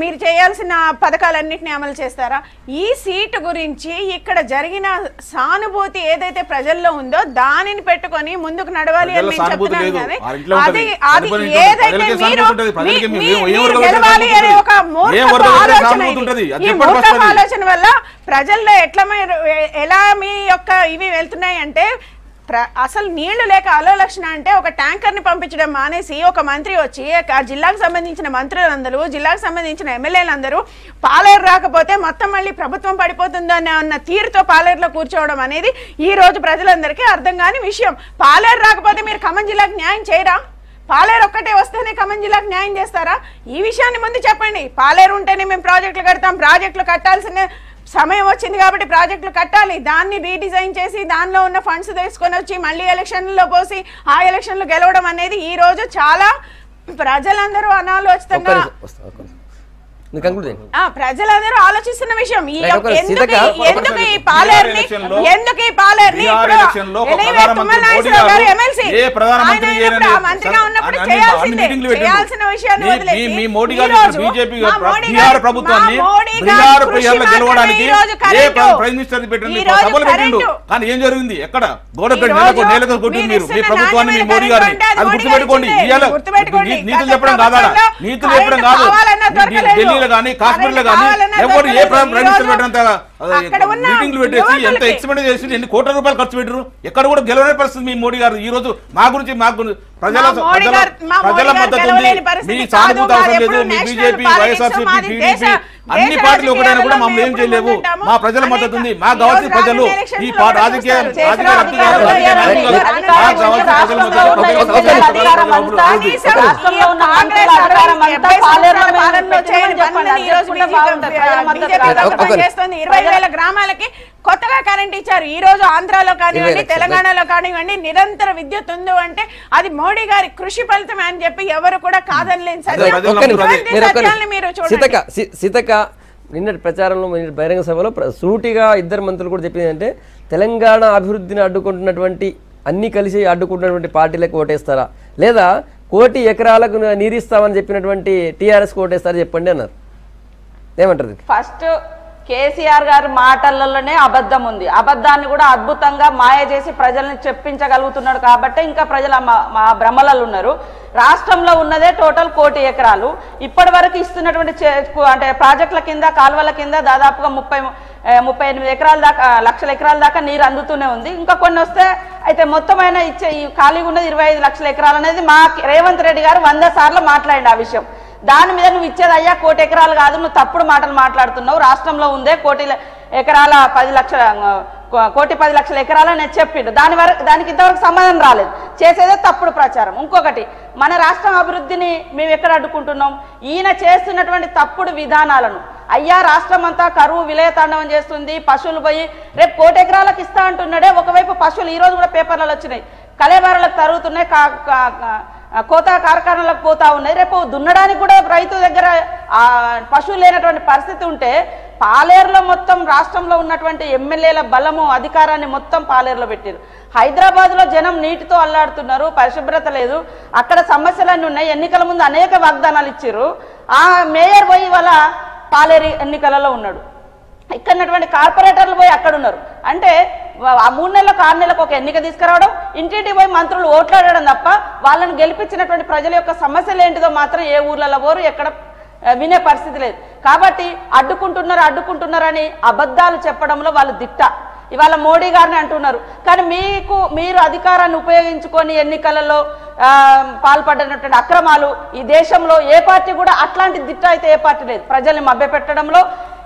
మీరు చేయాల్సిన పథకాలన్నింటినీ అమలు చేస్తారా? ఈ సీటు గురించి ఇక్కడ జరిగిన సానుభూతి ఏదైతే ప్రజల్లో ఉందో దానిని పెట్టుకొని ముందుకు నడవాలి అని నేను చెప్తున్నాను. కానీ అది ఏదైతే మీరు గెలవాలి అనే ఒక మూర్ఖ ఆలోచన, ఈ మూర్ఖ ఆలోచన వల్ల ప్రజల్లో ఎలా మీ యొక్క ఇవి వెళ్తున్నాయి అంటే, అసలు నీళ్లు లేక అలోలక్షణ అంటే ఒక ట్యాంకర్ ని పంపించడం మానేసి ఒక మంత్రి వచ్చి ఆ జిల్లాకు సంబంధించిన మంత్రులందరూ, జిల్లాకు సంబంధించిన ఎమ్మెల్యేలందరూ పాలేరు రాకపోతే మొత్తం మళ్ళీ ప్రభుత్వం పడిపోతుందని అన్న తీరుతో పాలేరులో కూర్చోవడం అనేది ఈ రోజు ప్రజలందరికీ అర్థం కాని విషయం. పాలేరు రాకపోతే మీరు ఖమ్మం జిల్లాకు న్యాయం చేయరా? పాలేరు ఒక్కటే వస్తేనే ఖమ్మం జిల్లాకు న్యాయం చేస్తారా? ఈ విషయాన్ని ముందు చెప్పండి. పాలేరు ఉంటేనే మేము ప్రాజెక్టులు కడతాం, ప్రాజెక్టులు కట్టాల్సిన సమయం వచ్చింది కాబట్టి ప్రాజెక్టులు కట్టాలి, దాన్ని రీడిజైన్ చేసి దానిలో ఉన్న ఫండ్స్ తీసుకొని వచ్చి మళ్ళీ ఎలక్షన్లో పోసి ఆ ఎలక్షన్లు గెలవడం అనేది ఈ రోజు చాలా ప్రజలందరూ అనాలోచితంగా ప్రజలందరూ ఆలోచిస్తున్న విషయం. ఎందుకు ఈ పాలేరుని మంత్రిగా ఉన్నప్పుడు చేయాల్సిన విషయాన్ని కానీ ఏం జరిగింది? ఎక్కడ గోడకు నేలకు కొట్టింది మీరు మీ ప్రభుత్వాన్ని, మీ మోడీ గారిని. అది గుర్తుపెట్టుకోండి. నీతులు చెప్పడం కాదా? నీతులు చెప్పడం కాదు. ఢిల్లీలో కానీ కాశ్మీర్లో కానీ ఎవరు ఏ ప్రైమ్ మినిస్టర్ పెట్టినంత మీటింగ్లు పెట్టేసి ఎంత ఎక్స్పెండ్ చేసి ఎన్ని కోట్ల రూపాయలు ఖర్చు పెట్టారు. ఎక్కడ కూడా గెలవని పరిస్థితి మీ మోడీ గారు. ఈ రోజు మా గురించి ప్రజల మద్దతు ఉంది. మీ సానుభూతి అవసరం లేదు. మీ బీజేపీ, వైఎస్ఆర్సీపీ, టీడీపీ అన్ని పార్టీలు ఒకటైనా కూడా మమ్మల్ని ఏం చేయలేవు. మా ప్రజల మద్దతు ఉంది. మాకు కావాల్సిన ప్రజలు ఈ రాజకీయ చేస్తుంది. 20,000 గ్రామాలకి కొత్తగా కరెంట్ ఇచ్చారు. ఈ రోజు ఆంధ్రాలో కానివ్వండి, తెలంగాణలో కానివ్వండి నిరంతర విద్యుత్ ఉంది అంటే అది మోడీ గారి కృషి ఫలితమే అని చెప్పి ఎవరు కూడా కాదనలేని సత్యాన్ని మీరు చూడండి. సీతక్క నిన్నటి ప్రచారంలో, బహిరంగ సభలో సూటిగా ఇద్దరు మంత్రులు కూడా చెప్పింది అంటే తెలంగాణ అభివృద్ధిని అడ్డుకుంటున్నటువంటి అన్ని కలిసి అడ్డుకుంటున్నటువంటి పార్టీలకు ఓటేస్తారా, లేదా 1 కోటి ఎకరాలకు నీరిస్తామని చెప్పినటువంటి టీఆర్ఎస్ ఓటేస్తారా చెప్పండి అన్నారు. ఏమంటారు? ఫస్ట్ కేసీఆర్ గారి మాటలలోనే అబద్ధం ఉంది. అబద్ధాన్ని కూడా అద్భుతంగా మాయ చేసి ప్రజల్ని చెప్పించగలుగుతున్నాడు కాబట్టి ఇంకా ప్రజలు మా భ్రమలలో ఉన్నారు. రాష్ట్రంలో ఉన్నదే టోటల్ 1 కోటి ఎకరాలు. ఇప్పటి వరకు ఇస్తున్నటువంటి అంటే ప్రాజెక్టుల కింద, కాలువల కింద దాదాపుగా 38 ఎకరాల దాకా, లక్షల ఎకరాల దాకా నీరు అందుతూనే ఉంది. ఇంకా కొన్ని వస్తే అయితే మొత్తమైన ఇచ్చే ఈ ఖాళీగా ఉన్నది 25 లక్షల ఎకరాలు అనేది మా రేవంత్ రెడ్డి గారు 100 సార్లు మాట్లాడండి ఆ విషయం. దాని మీద నువ్వు ఇచ్చేది అయ్యా 1 కోటి ఎకరాలు కాదు, నువ్వు తప్పుడు మాటలు మాట్లాడుతున్నావు. రాష్ట్రంలో ఉందే 1 కోటి ఎకరాల 10 లక్షల 1,10,00,000 ఎకరాలని చెప్పిండు. దానికి ఇంతవరకు సమాధానం రాలేదు. చేసేదే తప్పుడు ప్రచారం. ఇంకొకటి, మన రాష్ట్రం అభివృద్ధిని మేము ఎక్కడ అడ్డుకుంటున్నాం? ఈయన చేస్తున్నటువంటి తప్పుడు విధానాలను. అయ్యా రాష్ట్రం అంతా కరువు విలయతాండవం చేస్తుంది, పశువులు పోయి రేపు 1,00,00,000 ఎకరాలకు ఇస్తా అంటున్నాడే. ఒకవైపు పశువులు ఈరోజు కూడా పేపర్లలో వచ్చినాయి, కలేబారలకు తరుగుతున్నాయి, కోత కార్ఖానాలకు పోతా ఉన్నాయి. రేపు దున్నడానికి కూడా రైతు దగ్గర పశువులు లేనటువంటి పరిస్థితి ఉంటే పాలేరులో మొత్తం రాష్ట్రంలో ఉన్నటువంటి ఎమ్మెల్యేల బలము అధికారాన్ని మొత్తం పాలేరులో పెట్టారు. హైదరాబాద్లో జనం నీటితో అల్లాడుతున్నారు, పరిశుభ్రత లేదు, అక్కడ సమస్యలన్నీ ఉన్నాయి. ఎన్నికల ముందు అనేక వాగ్దానాలు ఇచ్చారు. ఆ మేయర్ పోయి వాళ్ళ పాలేరు ఎన్నికలలో ఉన్నాడు. ఇక్కడ ఉన్నటువంటి కార్పొరేటర్లు పోయి అక్కడ ఉన్నారు. అంటే ఆ 3 నెలలకు 6 నెలలకు ఒక ఎన్నిక తీసుకురావడం, ఇంటింటికి పోయి మంత్రులు ఓట్లాడడం తప్ప వాళ్ళని గెలిపించినటువంటి ప్రజల యొక్క సమస్యలు ఏంటిదో మాత్రం ఏ ఊర్లలో పోరు, ఎక్కడ వినే పరిస్థితి లేదు. కాబట్టి అడ్డుకుంటున్నారని అబద్ధాలు చెప్పడంలో వాళ్ళు దిట్ట. ఇవాళ మోడీ గారిని అంటున్నారు, కానీ మీరు అధికారాన్ని ఉపయోగించుకొని ఎన్నికలలో పాల్పడినటువంటి అక్రమాలు ఈ దేశంలో ఏ పార్టీ కూడా అట్లాంటి దిట్ట అయితే ఏ పార్టీ లేదు. ప్రజల్ని మభ్యపెట్టడంలో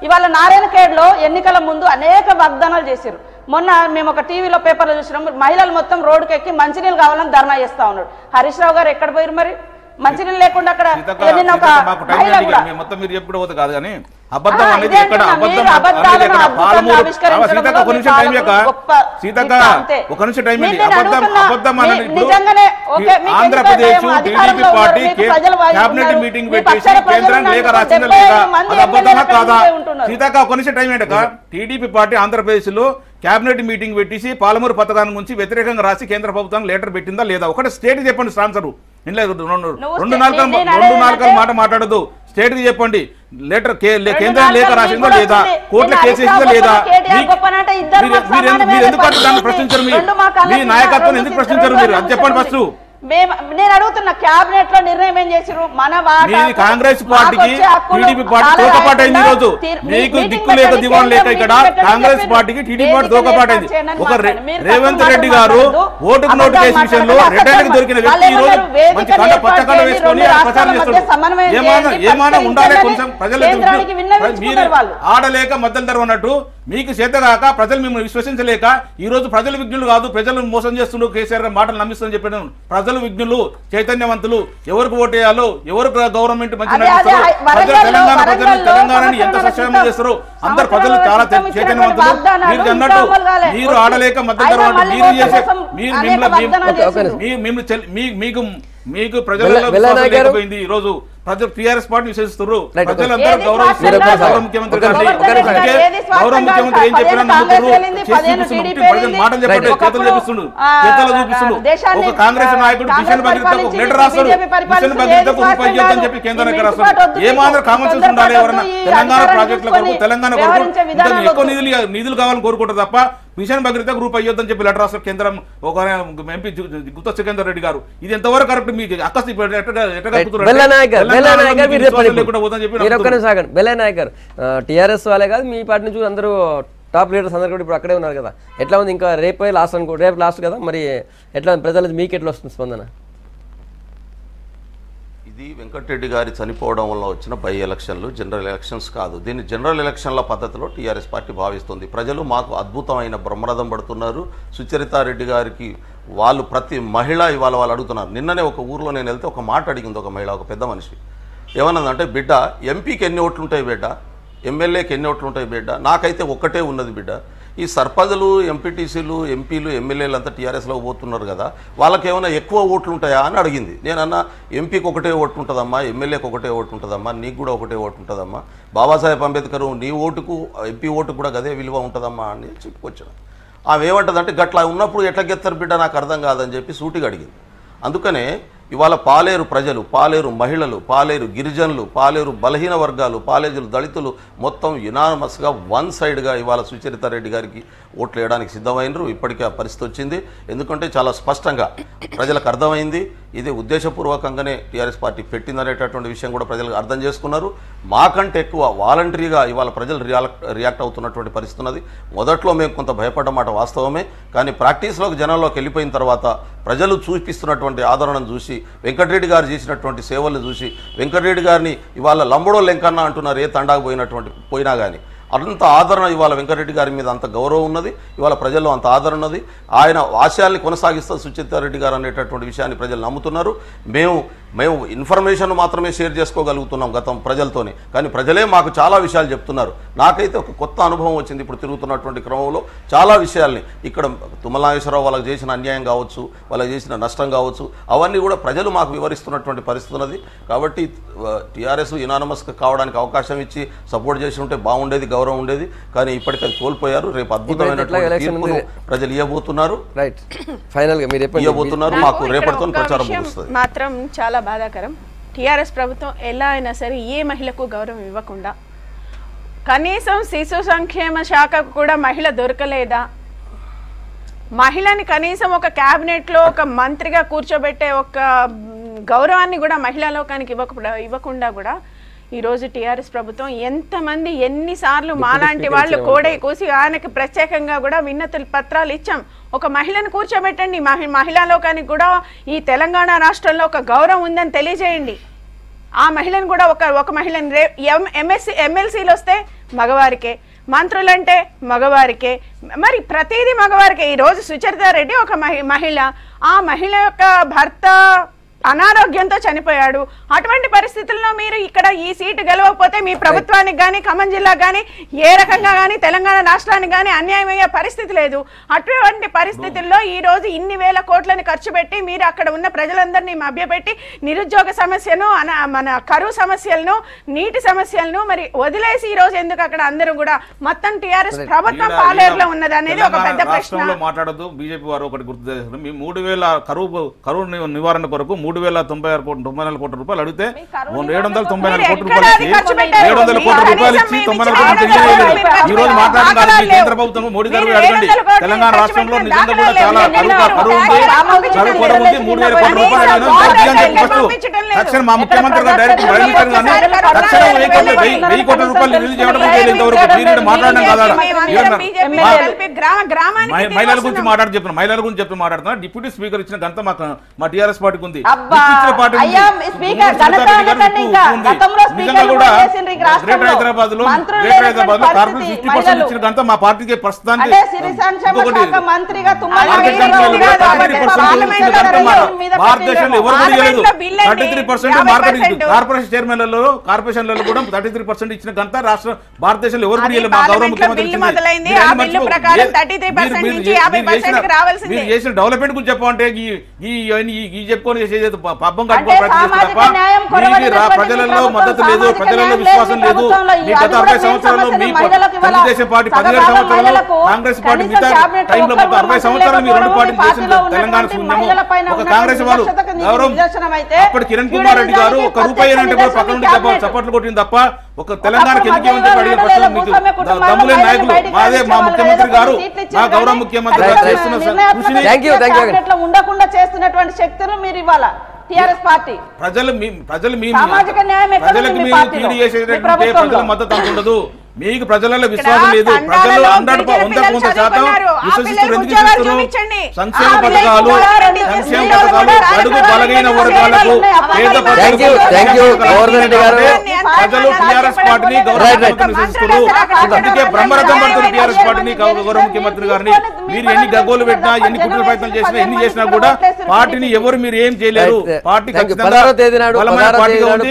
ఇవాళ నారాయణఖేడ్లో ఎన్నికల ముందు అనేక వాగ్దానాలు చేశారు. మొన్న మేము ఒక టీవీలో పేపర్లో చూసినాం, మహిళలు మొత్తం రోడ్డుకి ఎక్కి మంచినీళ్ళు కావాలని ధర్నా చేస్తా ఉన్నారు. హరీష్ రావు గారు ఎక్కడ పోయారు? మరి మంచినీళ్ళు లేకుండా అక్కడ మొత్తం మీరు ఎప్పుడు పోతే కాదు కానీ అబద్ధం అనేది ఎక్కడ అబద్ధం సీతక్క ఒక నిమిషం టైం యొక్క సీతక్క ఒక నిమిషం టైం ఏంటి అబద్ధం అనేది Andhra Pradesh TDP party cabinet meeting పెట్టేసి కేంద్రానికి లేఖ రాసిందా లేదా అది అబద్ధమా కాదా? సీతక్క ఒక నిమిషం టైం ఏంటక్క టీడీపీ పార్టీ ఆంధ్రప్రదేశ్ లో క్యాబినెట్ మీటింగ్ పెట్టేసి పాలమూరు పథకాన్ని గురించి వ్యతిరేకంగా రాసి కేంద్ర ప్రభుత్వానికి లెటర్ పెట్టిందా లేదా? ఒకటే స్టేట్ చెప్పండి స్పాన్సర్. రెండు నాలుగు మాట మాట్లాడదు, స్టేట్ కి చెప్పండి. లెటర్ కేంద్రం లేఖ రాసిందో లేదా, కోర్టులో కేసు వేసిందో లేదా? మీరు ఎందుకు దాన్ని ప్రశ్నించరు? మీ నాయకత్వం ఎందుకు ప్రశ్నించరు మీరు? అది చెప్పండి ఫస్ట్. నేను అడుగుతున్నా, క్యాబినెట్ లో నిర్ణయం ఏం చేశారు? మీది కాంగ్రెస్ పార్టీకి టీడీపీ పార్టీ తోకపాటైంది. ఈ రోజు మీకు దిక్కు లేక దివాన్ లేక ఇక్కడ కాంగ్రెస్ పార్టీకి టీడీపీ పార్టీ తోకపాటైంది. ఒక రేవంత్ రెడ్డి గారు ఓటుకు నోటు కేసు విషయంలో రిటైర్కి దొరికిన వ్యక్తి ఈ రోజు మంచి పచ్చకండ వేసుకొని ప్రచారం చేస్తున్నారు. ఏమైనా ఉండాలి కొంచెం ప్రజలు. మీరు ఆడలేక మద్దతు ధర అన్నట్టు మీకు చేతగాక ప్రజలు మిమ్మల్ని విశ్వసించలేక ఈ రోజు ప్రజలు విజ్ఞులు కాదు, ప్రజలను మోసం చేస్తుండ్రు, కేసీఆర్ గారు మాటలు నమ్మిస్తుందని చెప్పాను. ప్రజలు విజ్ఞులు, చైతన్యవంతులు, ఎవరికి ఓటు వేయాలో, ఎవరికి గవర్నమెంట్ మంచి నడుస్తారు, తెలంగాణని ఎంత సక్షేమం చేస్తారు, అందరు ప్రజలు చాలా చైతన్యవంతులు. మీరు అన్నట్టు మీరు ఆడలేక మద్దతు మీరు చేసే మీకు ప్రజలలో లేకపోయింది. ఈ రోజు ప్రజలు టీఆర్ఎస్ పార్టీ విశ్వసిస్తున్నారు, ప్రజలందరూ గౌరవ ముఖ్యమంత్రి గౌరవ ముఖ్యమంత్రి ఏం చెప్పినా నమ్ముతారు. ప్రజలు మాటలు చెప్పండి, చేతలు చూపిస్తుండ్రు, చేతలు చూపిస్తుండ్రు. ఒక కాంగ్రెస్ నాయకుడు మిషన్ భగీరథకు ఒక లెటర్ రాస్తాడు, మిషన్ భగీరథకు రూపాయి అని చెప్పి కేంద్రానికి రాస్తాడు. ఏమాత్రం కామన్ సెన్స్ ఉండాలి? ఎవరన్నా తెలంగాణ ప్రాజెక్టుల కొరకు, తెలంగాణ కొరకు ఎక్కువ నిధులు కావాలని కోరుకుంటారు తప్ప మిషన్ భగీరథకు రూపాయి ఇవ్వద్దని చెప్పి లెటర్ రాస్తారు కేంద్రం. ఒక ఎంపీ గుత్తా సికందర్ రెడ్డి గారు. ఇది ఎంతవరకు కరెక్ట్? మీకు అక్కసి టీఆర్ఎస్ వాళ్ళే కాదు, మీ పార్టీ నుంచి అందరూ టాప్ లీడర్స్ అందరూ కూడా ఇప్పుడు అక్కడే ఉన్నారు కదా. ఎట్లా ఉంది? ఇంకా రేపే లాస్ట్ అనుకో, రేపు లాస్ట్ కదా, మరి ఎట్లా ప్రజల మీకు ఎట్లా వస్తుంది స్పందన? ఇది వెంకటరెడ్డి గారి చనిపోవడం వల్ల వచ్చిన బై ఎలక్షన్లు, జనరల్ ఎలక్షన్స్ కాదు. దీన్ని జనరల్ ఎలక్షన్ల పద్ధతిలో టీఆర్ఎస్ పార్టీ భావిస్తుంది. ప్రజలు మాకు అద్భుతమైన బ్రహ్మరథం పడుతున్నారు. సుచరితారెడ్డి గారికి వాళ్ళు ప్రతి మహిళ ఇవాళ వాళ్ళు అడుగుతున్నారు. నిన్ననే ఒక ఊర్లో నేను వెళ్తే ఒక మాట అడిగింది ఒక మహిళ, ఒక పెద్ద మనిషి. ఏమన్నదంటే, బిడ్డ ఎంపీకి ఎన్ని ఓట్లు ఉంటాయి బిడ్డ, ఎమ్మెల్యేకి ఎన్ని ఓట్లు ఉంటాయి బిడ్డ, నాకైతే ఒక్కటే ఉన్నది బిడ్డ. ఈ సర్పంచులు, ఎంపీటీసీలు, ఎంపీలు, ఎమ్మెల్యేలు అంతా టీఆర్ఎస్లో పోతున్నారు కదా, వాళ్ళకి ఏమైనా ఎక్కువ ఓట్లు ఉంటాయా అని అడిగింది. నేనన్నా, ఎంపీకి ఒకటే ఓటు ఉంటుందమ్మా, ఎమ్మెల్యేకి ఒకటే ఓటు ఉంటుందమ్మా, నీకు కూడా ఒకటే ఓటు ఉంటుందమ్మా, బాబాసాహెబ్ అంబేద్కర్ నీ ఓటుకు ఎంపీ ఓటుకు కూడా అదే విలువ ఉంటుందమ్మా అని చెప్పుకొచ్చాను. ఆమె ఏమంటుందంటే, గట్లా ఉన్నప్పుడు ఎట్లా గెత్తారు బిడ్డ, నాకు అర్థం కాదని చెప్పి సూటిగా అడిగింది. అందుకనే ఇవాళ పాలేరు ప్రజలు, పాలేరు మహిళలు, పాలేరు గిరిజనులు, పాలేరు బలహీన వర్గాలు, పాలేజులు, దళితులు మొత్తం యునానిమస్గా వన్ సైడ్గా ఇవాళ సుచరితారెడ్డి గారికి ఓట్లు వేయడానికి సిద్ధమైనరు. ఇప్పటికే ఆ పరిస్థితి వచ్చింది. ఎందుకంటే చాలా స్పష్టంగా ప్రజలకు అర్థమైంది, ఇది ఉద్దేశపూర్వకంగానే టీఆర్ఎస్ పార్టీ పెట్టిందనేటటువంటి విషయం కూడా ప్రజలకు అర్థం చేసుకున్నారు. మాకంటే ఎక్కువ వాలంటరీగా ఇవాళ ప్రజలు రియాక్ట్ అవుతున్నటువంటి పరిస్థితి ఉన్నది. మొదట్లో మేము కొంత భయపడ్డమాట వాస్తవమే, కానీ ప్రాక్టీస్లోకి జనంలోకి వెళ్ళిపోయిన తర్వాత ప్రజలు చూపిస్తున్నటువంటి ఆదరణను చూసి, వెంకటరెడ్డి గారు చేసినటువంటి సేవలు చూసి, వెంకటరెడ్డి గారిని ఇవాళ లంబడో లెంకన్న అంటున్నారు ఏ తండాకు పోయినా కానీ, అంత ఆదరణ ఇవాళ వెంకటరెడ్డి గారి మీద అంత గౌరవం ఉన్నది, ఇవాళ ప్రజల్లో అంత ఆదరణ ఉన్నది. ఆయన ఆశయాల్ని కొనసాగిస్తూ సుచరితారెడ్డి గారు అనేటటువంటి విషయాన్ని ప్రజలు నమ్ముతున్నారు. మేము ఇన్ఫర్మేషన్ మాత్రమే షేర్ చేసుకోగలుగుతున్నాం గతం ప్రజలతోనే, కానీ ప్రజలే మాకు చాలా విషయాలు చెప్తున్నారు. నాకైతే ఒక కొత్త అనుభవం వచ్చింది ఇప్పుడు తిరుగుతున్నటువంటి క్రమంలో. చాలా విషయాల్ని ఇక్కడ తుమ్మల నాగేశ్వరరావు వాళ్ళకి చేసిన అన్యాయం కావచ్చు, వాళ్ళకి చేసిన నష్టం కావచ్చు, అవన్నీ కూడా ప్రజలు మాకు వివరిస్తున్నటువంటి పరిస్థితి ఉన్నది. కాబట్టి టీఆర్ఎస్ యునానిమస్గా కావడానికి అవకాశం ఇచ్చి సపోర్ట్ చేసి ఉంటే బాగుండేది, గౌరవం ఉండేది. కానీ ఇప్పటికీ కోల్పోయారు. రేపు అద్భుతమైనటువంటి తీర్పును ప్రజలు ఇవ్వబోతున్నారు. రైట్, ఫైనల్ గా మీరు ఇవ్వబోతున్నారు. మాకు రేపటితో ప్రచారం ముగుస్తుంది. మాత్రం చాలా బాధాకరం. టీఆర్ఎస్ ప్రభుత్వం ఎలా అయినా సరే ఏ మహిళకు గౌరవం ఇవ్వకుండా, కనీసం శిశు సంక్షేమ శాఖకు కూడా మహిళ దొరకలేదా? మహిళని కనీసం ఒక క్యాబినెట్లో ఒక మంత్రిగా కూర్చోబెట్టే ఒక గౌరవాన్ని కూడా మహిళా లోకానికి ఇవ్వకుండా కూడా ఈరోజు టీఆర్ఎస్ ప్రభుత్వం ఎంతమంది ఎన్నిసార్లు మాలాంటి వాళ్ళు కోడై కూసి ఆయనకి ప్రత్యేకంగా కూడా విన్నతుల పత్రాలు ఇచ్చాం. ఒక మహిళను కూర్చోబెట్టండి, మహిళా లోకానికి కూడా ఈ తెలంగాణ రాష్ట్రంలో ఒక గౌరవం ఉందని తెలియజేయండి. ఆ మహిళను కూడా ఒక మహిళని ఎమ్మెల్సీలు వస్తే మగవారికే, మంత్రులంటే మగవారికే, మరి ప్రతిదీ మగవారికే. ఈరోజు సుచరితారెడ్డి ఒక మహిళ, ఆ మహిళ యొక్క భర్త అనారోగ్యంతో చనిపోయాడు. అటువంటి పరిస్థితుల్లో మీరు ఇక్కడ ఈ సీటు గెలవకపోతే మీ ప్రభుత్వానికి కానీ, ఖమ్మం జిల్లాకు కానీ, ఏ రకంగా కానీ, తెలంగాణ రాష్ట్రానికి కానీ అన్యాయం అయ్యే పరిస్థితి లేదు. అటువంటి పరిస్థితుల్లో ఈ రోజు ఇన్ని వేల కోట్లను ఖర్చు పెట్టి మీరు అక్కడ ఉన్న ప్రజలందరినీ మభ్యపెట్టి నిరుద్యోగ సమస్యను, మన కరువు సమస్యలను, నీటి సమస్యలను మరి వదిలేసి ఈ రోజు ఎందుకు అక్కడ అందరూ కూడా మొత్తం టీఆర్ఎస్ ప్రభుత్వం పాలేరులో ఉన్నది అనేది ఒక పెద్ద ప్రశ్న. మాట్లాడదు బీజేపీ వారు ఒకటి గుర్తు చేస్తారు. మీ 3000 కరువు నివారణ కొరకు 3,096 కోట్ల రూపాయలు అడిగితే 794 కోట్ల రూపాయలు ఇచ్చి 700 కోట్ల రూపాయలు ఇచ్చి 94 కోట్లు ఈ రోజు మాట్లాడుతున్నారు. కేంద్ర ప్రభుత్వం మోడీ గారు అడగండి, తెలంగాణ రాష్ట్రంలో నిజంగా కూడా చాలా కరువు ఉంది, కరువు కొరవ ఉంది. 3,000 కోట్ల రూపాయలు తక్షణ మా ముఖ్యమంత్రి గారు డైరెక్ట్ బయలుదేరారు కానీ తక్షణం 1000 కోట్ల రూపాయలు రిలీజ్ చేయడం ఇంతవరకు మాట్లాడడం కాదా? మహిళల గురించి మాట్లాడుతున్నా. డిప్యూటీ స్పీకర్ ఇచ్చిన ఘనత మా టీఆర్ఎస్ పార్టీకి ఉంది. గ్రేటర్ హైదరాబాద్ లో కార్పొరేట్ 50% ఇచ్చిన ఘనత మా పార్టీకి ప్రస్తుతానికి. భారతదేశంలో ఎవరు కూడా ఇవ్వలేదు. 33% మార్కెట్ కార్పొరేషన్ చైర్మన్లలో కార్పొరేషన్లలో కూడా 33% ఇచ్చిన ఘనత రాష్ట్ర భారతదేశంలో ఎవరు కూడా ఇవ్వలేదు. మా గౌరవ ముఖ్యమంత్రి మీరు చేసిన డెవలప్మెంట్ గురించి చెప్పమంటే ఈ చెప్పుకొని పబ్బం కట్టుకొని ప్రజలలో మద్దతు లేదు, ప్రజలలో విశ్వాసం లేదు. మీ గత 60 సంవత్సరాల్లో మీ తెలుగుదేశం పార్టీ 17 సంవత్సరాలు, కాంగ్రెస్ పార్టీ మిగతా టైంలో మొత్తం 60 సంవత్సరాలు మీ రెండు పార్టీలు చేసిన తెలంగాణ శూన్యము. ఒక కాంగ్రెస్ వాళ్ళు గౌరవం అప్పటి కిరణ్ కుమార్ రెడ్డి గారు ₹1 అంటే కూడా పక్కన నుండి చప్పట్లు కొట్టింది తప్ప ఒక తెలంగాణకి ఎందుకు ఏమని చెప్పి అడిగిన ప్రశ్న మీకు దమ్ములే నాయకులు మాదే. మా ముఖ్యమంత్రి గారు, మా గౌరవ ముఖ్యమంత్రి గారు చేస్తున్న కృషిని ఉండకుండా చేస్తున్నటువంటి శక్తులు మీరు ఇవ్వాలా టీఆర్ఎస్ పార్టీ. ప్రజలకు మీరు కీడు చేసేటటువంటి ప్రజల మద్దతు ఉండదు. మీకు ప్రజలలో విశ్వాసం లేదు. ప్రజలు 100% విశ్వసిస్తూ ఎందుకు ఇస్తున్నారు? సంక్షేమ పథకాలు అడుగు బలహీన వర్గాలకు, పేద ప్రజలు టీఆర్ఎస్ పార్టీని విశ్వసిస్తున్నారు. అందుకే బ్రహ్మరథం పడుతున్నారు టీఆర్ఎస్ పార్టీని, గౌరవ ముఖ్యమంత్రి గారిని. మీరు ఎన్ని గగ్గోలు పెట్టినా, ఎన్ని కుట్ర ప్రయత్నాలు చేసినా, ఎన్ని చేసినా కూడా పార్టీని ఎవరు మీరు ఏం చేయలేరు. పార్టీ 16వ తేదీ నాడు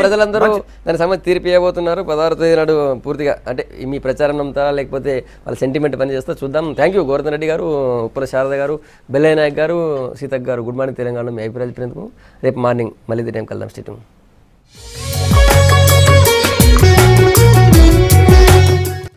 ప్రజలందరూ దాని సంబంధించి తీర్పు ఇవ్వబోతున్నారు. 16వ తేదీ నాడు పూర్తిగా అంటే మీ ప్రచారం అంతా లేకపోతే వాళ్ళ సెంటిమెంట్ పని చేస్తా చూద్దాం. థ్యాంక్ యూ గోవర్ధన్ రెడ్డి గారు, ఉప్పల శారద గారు, బెల్లయ్య నాయక్ గారు, సీతక్ గారు. Good morning Telangana. మీ అభిప్రాయాలు చెప్పినందుకు. రేపు మార్నింగ్ మళ్ళీ టైం కలుద్దాం. స్టేట్.